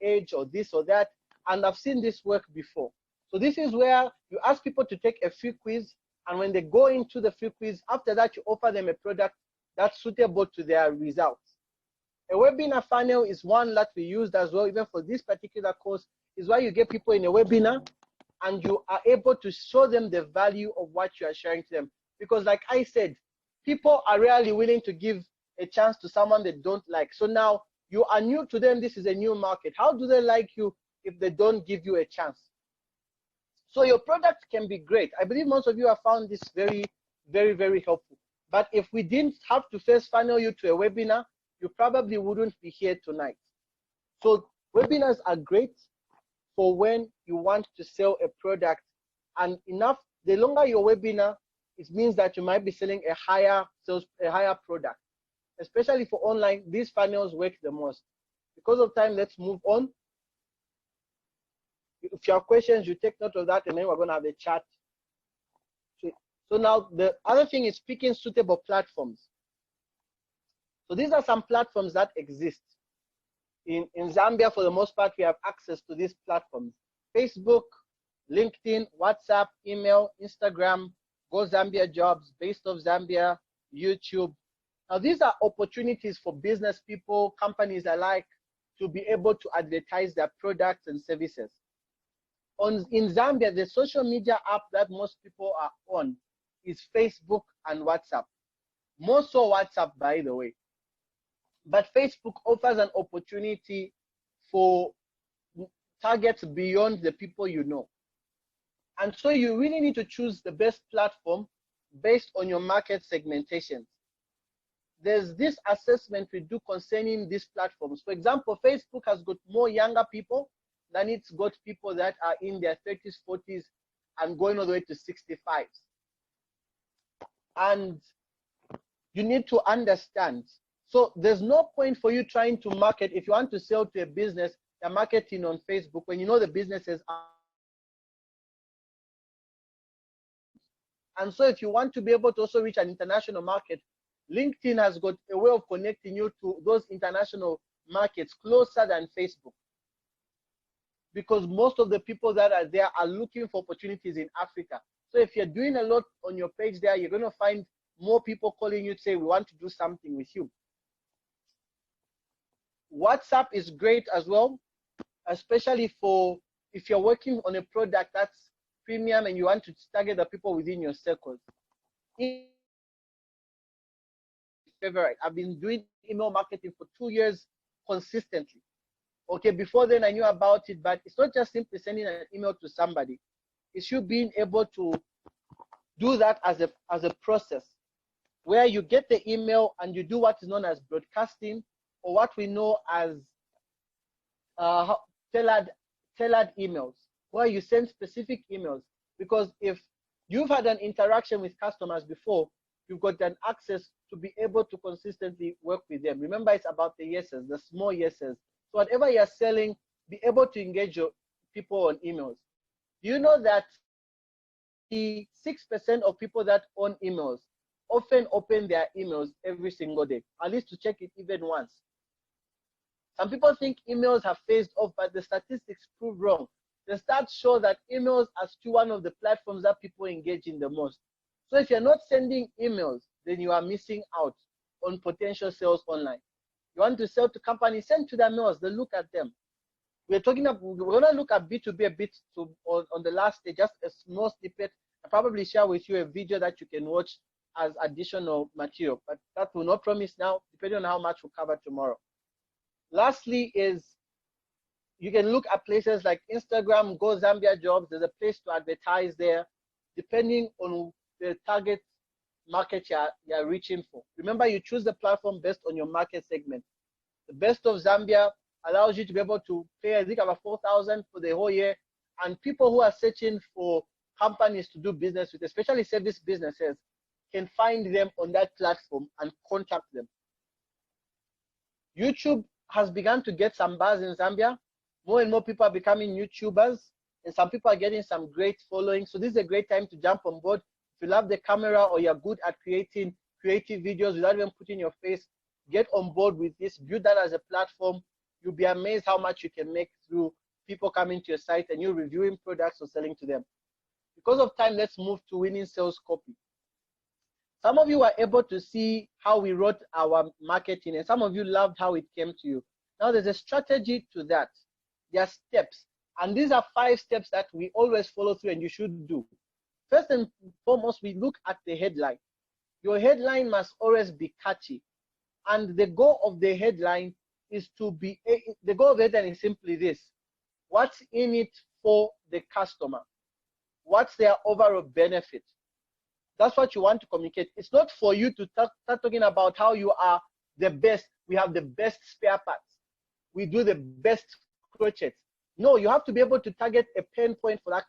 age or this or that. And I've seen this work before. So this is where you ask people to take a free quiz, and when they go into the free quiz, after that you offer them a product that's suitable to their results. A webinar funnel is one that we used as well, even for this particular course, is why you get people in a webinar and you are able to show them the value of what you are sharing to them. Because like I said, people are rarely willing to give a chance to someone they don't like. So now you are new to them. This is a new market. How do they like you if they don't give you a chance? So your product can be great. I believe most of you have found this very, very, very helpful. But if we didn't have to first funnel you to a webinar, you probably wouldn't be here tonight. So webinars are great for when you want to sell a product, and the longer your webinar, it means that you might be selling a higher product. Especially for online, these funnels work the most. Because of time, let's move on. If you have questions, you take note of that, and then we're going to have a chat. So now the other thing is picking suitable platforms. So these are some platforms that exist. In Zambia, for the most part, we have access to these platforms: Facebook, LinkedIn, WhatsApp, email, Instagram, Go Zambia Jobs, Based of Zambia, YouTube. Now, these are opportunities for business people, companies alike, to be able to advertise their products and services. In Zambia, the social media app that most people are on is Facebook and WhatsApp. More so WhatsApp, by the way. But Facebook offers an opportunity for targets beyond the people you know. And so you really need to choose the best platform based on your market segmentation. There's this assessment we do concerning these platforms. For example, Facebook has got more younger people than it's got people that are in their 30s, 40s, and going all the way to 65s. And you need to understand. So there's no point for you trying to market. If you want to sell to a business, you're marketing on Facebook when you know the businesses are. And so if you want to be able to also reach an international market, LinkedIn has got a way of connecting you to those international markets closer than Facebook. Because most of the people that are there are looking for opportunities in Africa. So if you're doing a lot on your page there, you're going to find more people calling you to say, we want to do something with you. WhatsApp is great as well, especially for if you're working on a product that's premium and you want to target the people within your circles. Favorite. I've been doing email marketing for 2 years consistently. Okay, before then I knew about it, but it's not just simply sending an email to somebody. It's you being able to do that as a process where you get the email and you do what is known as broadcasting, or what we know as tailored emails, where you send specific emails. Because if you've had an interaction with customers before, you've got an access to be able to consistently work with them. Remember, it's about the yeses, the small yeses. So whatever you're selling, be able to engage your people on emails. Do you know that the 6% of people that own emails often open their emails every single day, at least to check it even once? Some people think emails have phased off, but the statistics prove wrong. The stats show that emails are still one of the platforms that people engage in the most. So if you're not sending emails, then you are missing out on potential sales online. You want to sell to companies, send to their mails, they look at them. We're going to look at B2B a bit on the last day, just a small snippet. I'll probably share with you a video that you can watch as additional material, but that will not promise now, depending on how much we'll cover tomorrow. Lastly is you can look at places like Instagram, Go Zambia Jobs. There's a place to advertise there, depending on the target market you're reaching for. Remember, you choose the platform based on your market segment. The Best of Zambia allows you to be able to pay, I think, about 4,000 for the whole year. And people who are searching for companies to do business with, especially service businesses, can find them on that platform and contact them. YouTube has begun to get some buzz in Zambia. More and more people are becoming YouTubers, and some people are getting some great following. So this is a great time to jump on board. If you love the camera or you're good at creating creative videos without even putting your face, get on board with this, build that as a platform. You'll be amazed how much you can make through people coming to your site and you reviewing products or selling to them. Because of time, let's move to winning sales copy. Some of you were able to see how we wrote our marketing, and some of you loved how it came to you. Now there's a strategy to that. There are steps, and these are 5 steps that we always follow through and you should do. First and foremost, we look at the headline. Your headline must always be catchy, and the goal of the headline is the goal of the headline is simply this: what's in it for the customer? What's their overall benefit? That's what you want to communicate. It's not for you to start talking about how you are the best. We have the best spare parts. We do the best crochets. No, you have to be able to target a pain point for that.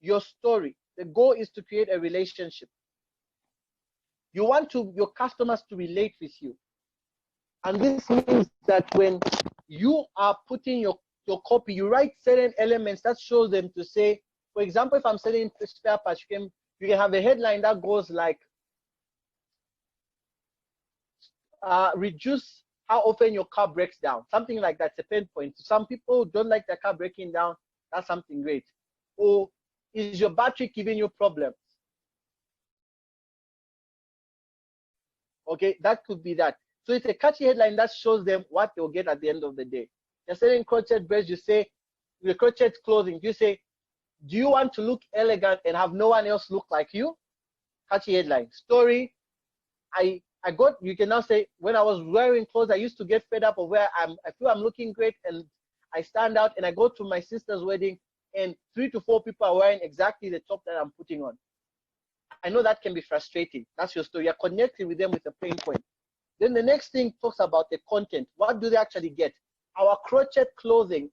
Your story. The goal is to create a relationship. You want your customers to relate with you. And this means that when you are putting your copy, you write certain elements that show them to say, for example, if I'm selling spare parts, you can have a headline that goes like, reduce how often your car breaks down. Something like that's a pain point. Some people don't like their car breaking down. That's something great. Or is your battery giving you problems? Okay, that could be that. So it's a catchy headline that shows them what they'll get at the end of the day. You're selling crochet braids, you say, the crochet clothing, you say, do you want to look elegant and have no one else look like you? Catchy headline. Story, you can now say, when I was wearing clothes, I used to get fed up of where I feel I'm looking great and I stand out, and I go to my sister's wedding and 3 to 4 people are wearing exactly the top that I'm putting on. I know that can be frustrating. That's your story. You're connecting with them with a pain point. Then the next thing talks about the content. What do they actually get? Our crochet clothing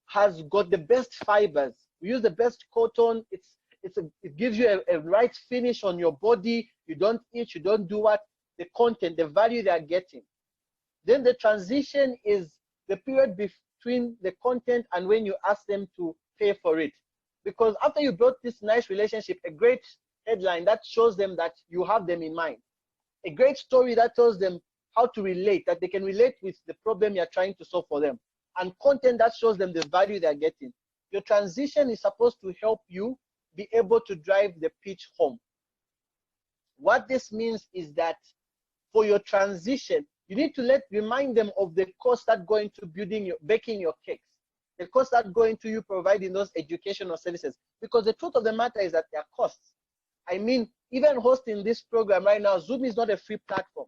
has got the best fibers. We use the best cotton. It gives you a right finish on your body. You don't itch, you don't do what? The content, the value they are getting. Then the transition is the period between the content and when you ask them to pay for it. Because after you built this nice relationship, a great headline that shows them that you have them in mind. A great story that tells them how to relate, that they can relate with the problem you're trying to solve for them. And content that shows them the value they're getting. Your transition is supposed to help you be able to drive the pitch home. What this means is that for your transition, you need to remind them of the cost that go into baking your cakes, the cost that go into you providing those educational services. Because the truth of the matter is that there are costs. I mean, even hosting this program right now, Zoom is not a free platform.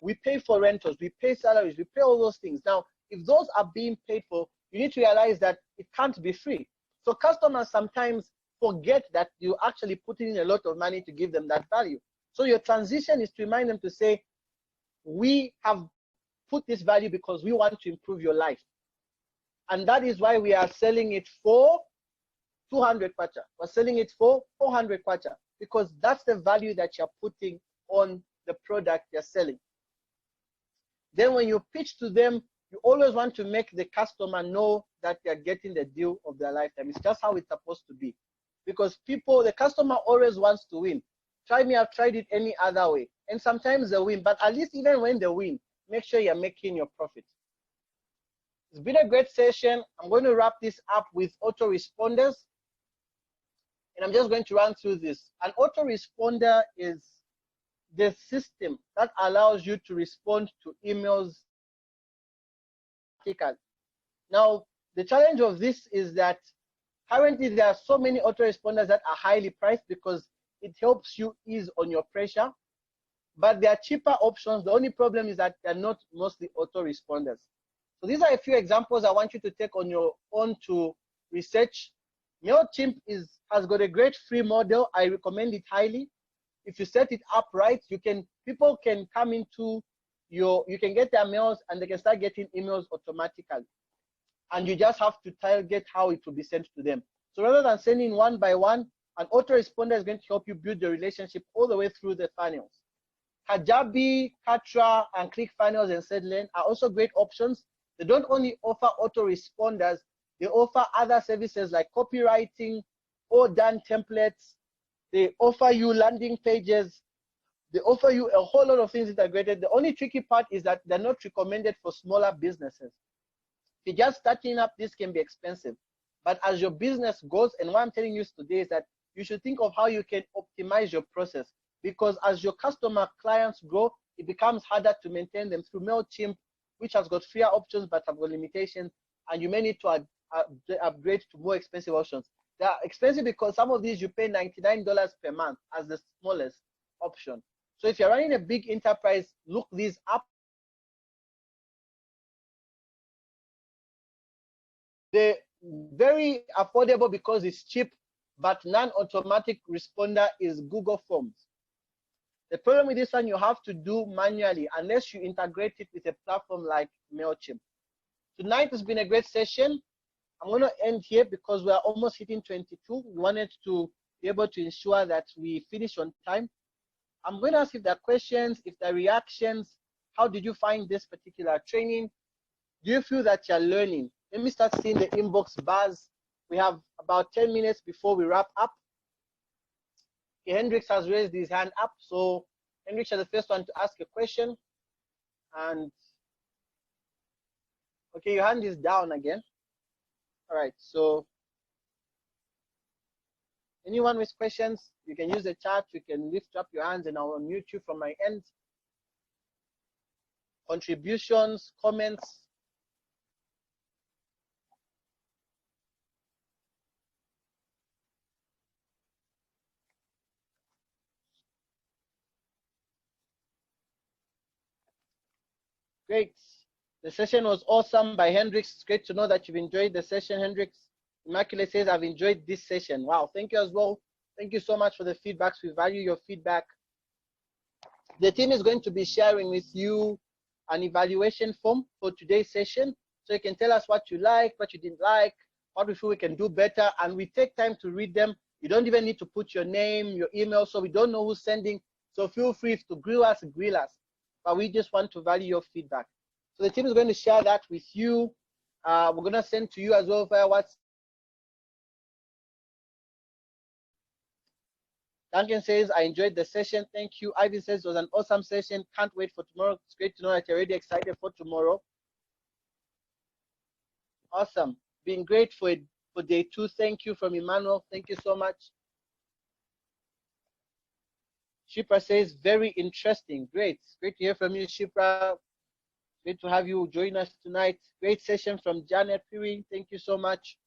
We pay for rentals, we pay salaries, we pay all those things. Now, if those are being paid for, you need to realize that it can't be free. So customers sometimes forget that you're actually putting in a lot of money to give them that value. So your transition is to remind them to say, we have put this value because we want to improve your life. And that is why we are selling it for 200 kwacha. We're selling it for 400 kwacha because that's the value that you're putting on the product you're selling. Then when you pitch to them, you always want to make the customer know that they're getting the deal of their lifetime. It's just how it's supposed to be. Because the customer always wants to win. Try me, I've tried it any other way. And sometimes they win, but at least even when they win, make sure you're making your profit. It's been a great session. I'm going to wrap this up with autoresponders. And I'm just going to run through this. An autoresponder is the system that allows you to respond to emails. Now, the challenge of this is that currently there are so many autoresponders that are highly priced because it helps you ease on your pressure. But there are cheaper options. The only problem is that they're not mostly autoresponders. So these are a few examples I want you to take on your own to research. MailChimp has got a great free model. I recommend it highly. If you set it up right, people can come into you can get their mails and they can start getting emails automatically. And you just have to target how it will be sent to them. So rather than sending one by one, an autoresponder is going to help you build the relationship all the way through the funnels. Kajabi, Kartra, and ClickFunnels and Sedlane are also great options. They don't only offer autoresponders, they offer other services like copywriting, or done templates. They offer you landing pages. They offer you a whole lot of things integrated. The only tricky part is that they're not recommended for smaller businesses. If you're just starting up, this can be expensive. But as your business goes, and what I'm telling you today is that you should think of how you can optimize your process. Because as your clients grow, it becomes harder to maintain them through MailChimp, which has got freer options but have got limitations, and you may need to upgrade to more expensive options. They are expensive because some of these you pay $99 per month as the smallest option. So if you're running a big enterprise, look these up. They're very affordable because it's cheap, but non-automatic responder is Google Forms. The problem with this one, you have to do manually unless you integrate it with a platform like MailChimp. Tonight has been a great session. I'm going to end here because we're almost hitting 22. We wanted to be able to ensure that we finish on time. I'm going to ask if there are questions, if there are reactions. How did you find this particular training? Do you feel that you're learning? Let me start seeing the inbox bars. We have about 10 minutes before we wrap up. Okay, Hendrix has raised his hand up. So Hendrix is the first one to ask a question. And okay, your hand is down again. All right, so anyone with questions, you can use the chat, you can lift up your hands and I'll unmute you from my end. Contributions, comments. Great. The session was awesome by Hendrix. It's great to know that you've enjoyed the session, Hendrix. Immaculate says, I've enjoyed this session. Wow, thank you as well. Thank you so much for the feedbacks. We value your feedback. The team is going to be sharing with you an evaluation form for today's session. So you can tell us what you like, what you didn't like, what we feel we can do better. And we take time to read them. You don't even need to put your name, your email, so we don't know who's sending. So feel free to grill us. But we just want to value your feedback. So the team is going to share that with you. We're going to send to you as well via WhatsApp. Duncan says, I enjoyed the session. Thank you. Ivan says, it was an awesome session. Can't wait for tomorrow. It's great to know that you're already excited for tomorrow. Awesome. Been great for day 2. Thank you from Emmanuel. Thank you so much. Shipra says, very interesting. Great. Great to hear from you, Shipra. Great to have you join us tonight. Great session from Janet Piri. Thank you so much.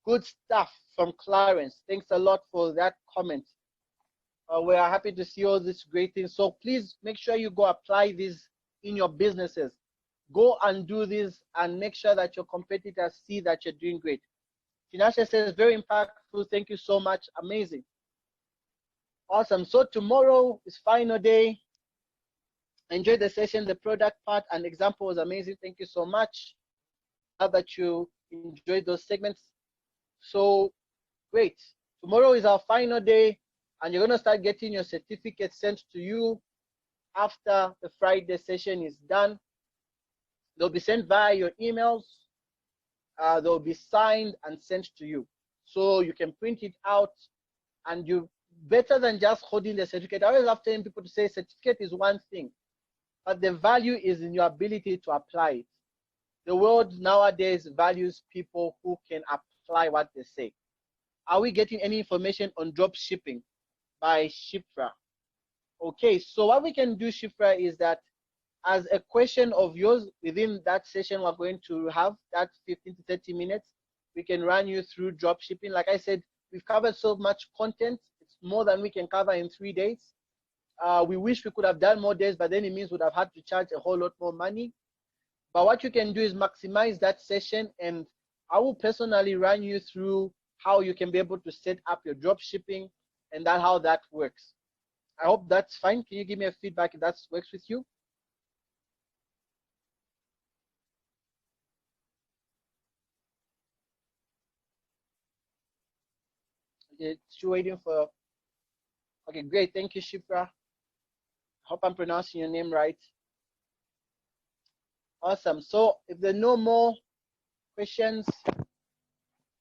Good stuff from Clarence. Thanks a lot for that comment. We are happy to see all these great things. So please make sure you go apply these in your businesses. Go and do this and make sure that your competitors see that you're doing great. Tinashe says, very impactful. Thank you so much. Amazing. Awesome. So tomorrow is final day. Enjoy the session. The product part and example was amazing. Thank you so much. Now that you enjoyed those segments. So great. Tomorrow is our final day and you're going to start getting your certificate sent to you. after the Friday session is done. They'll be sent via your emails. They'll be signed and sent to you. So you can print it out, and you better than just holding the certificate. I always love telling people to say certificate is one thing, but the value is in your ability to apply it. The world nowadays values people who can apply what they say. Are we getting any information on drop shipping by Shipra? Okay, so what we can do, Shipra, is that as a question of yours within that session, we're going to have that 15 to 30 minutes. We can run you through drop shipping. Like I said, we've covered so much content. It's more than we can cover in 3 days. We wish we could have done more days, but then it means we'd have had to charge a whole lot more money. But what you can do is maximize that session, and I will personally run you through how you can be able to set up your drop shipping and how that works. I hope that's fine. Can you give me a feedback if that works with you? Okay, still waiting for. Okay, great. Thank you, Shipra. Hope I'm pronouncing your name right. Awesome. So if there are no more questions,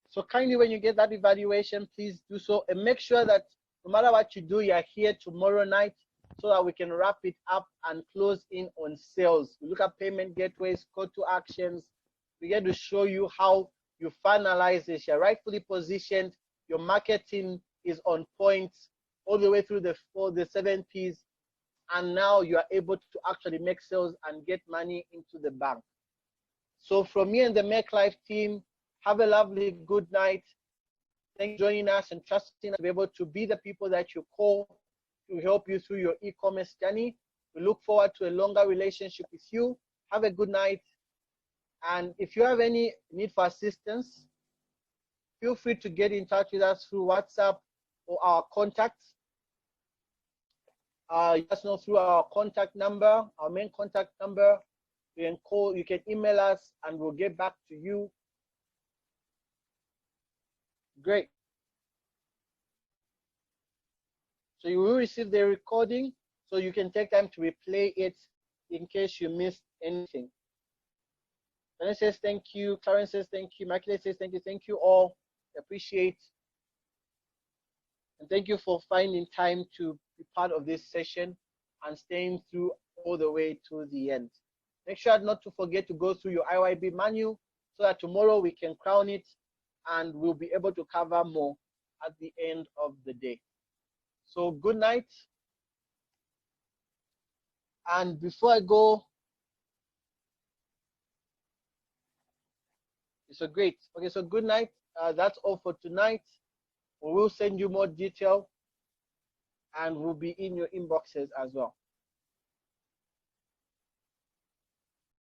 so kindly when you get that evaluation, please do so, and make sure that no matter what you do, you're here tomorrow night so that we can wrap it up and close in on sales. We look at payment gateways, call to actions. We get to show you how you finalize this. You're rightfully positioned. Your marketing is on point all the way through the 7 P's. And now you are able to actually make sales and get money into the bank. So from me and the Make Life team, have a lovely good night. Thank you for joining us and trusting us to be able to be the people that you call to help you through your e-commerce journey. We look forward to a longer relationship with you. Have a good night. And if you have any need for assistance, feel free to get in touch with us through WhatsApp or our contacts. Just know through our contact number, our main contact number. You can call, you can email us, and we'll get back to you. Great. So you will receive the recording, so you can take time to replay it in case you missed anything. Vanessa says thank you. Clarence says thank you. Michael says thank you. Thank you all. Appreciate. And thank you for finding time to be part of this session and staying through all the way to the end. Make sure not to forget to go through your IYB manual so that tomorrow we can crown it and we'll be able to cover more at the end of the day. So good night. And before I go, it's a great. Okay, so good night. That's all for tonight. We will send you more detail and will be in your inboxes as well.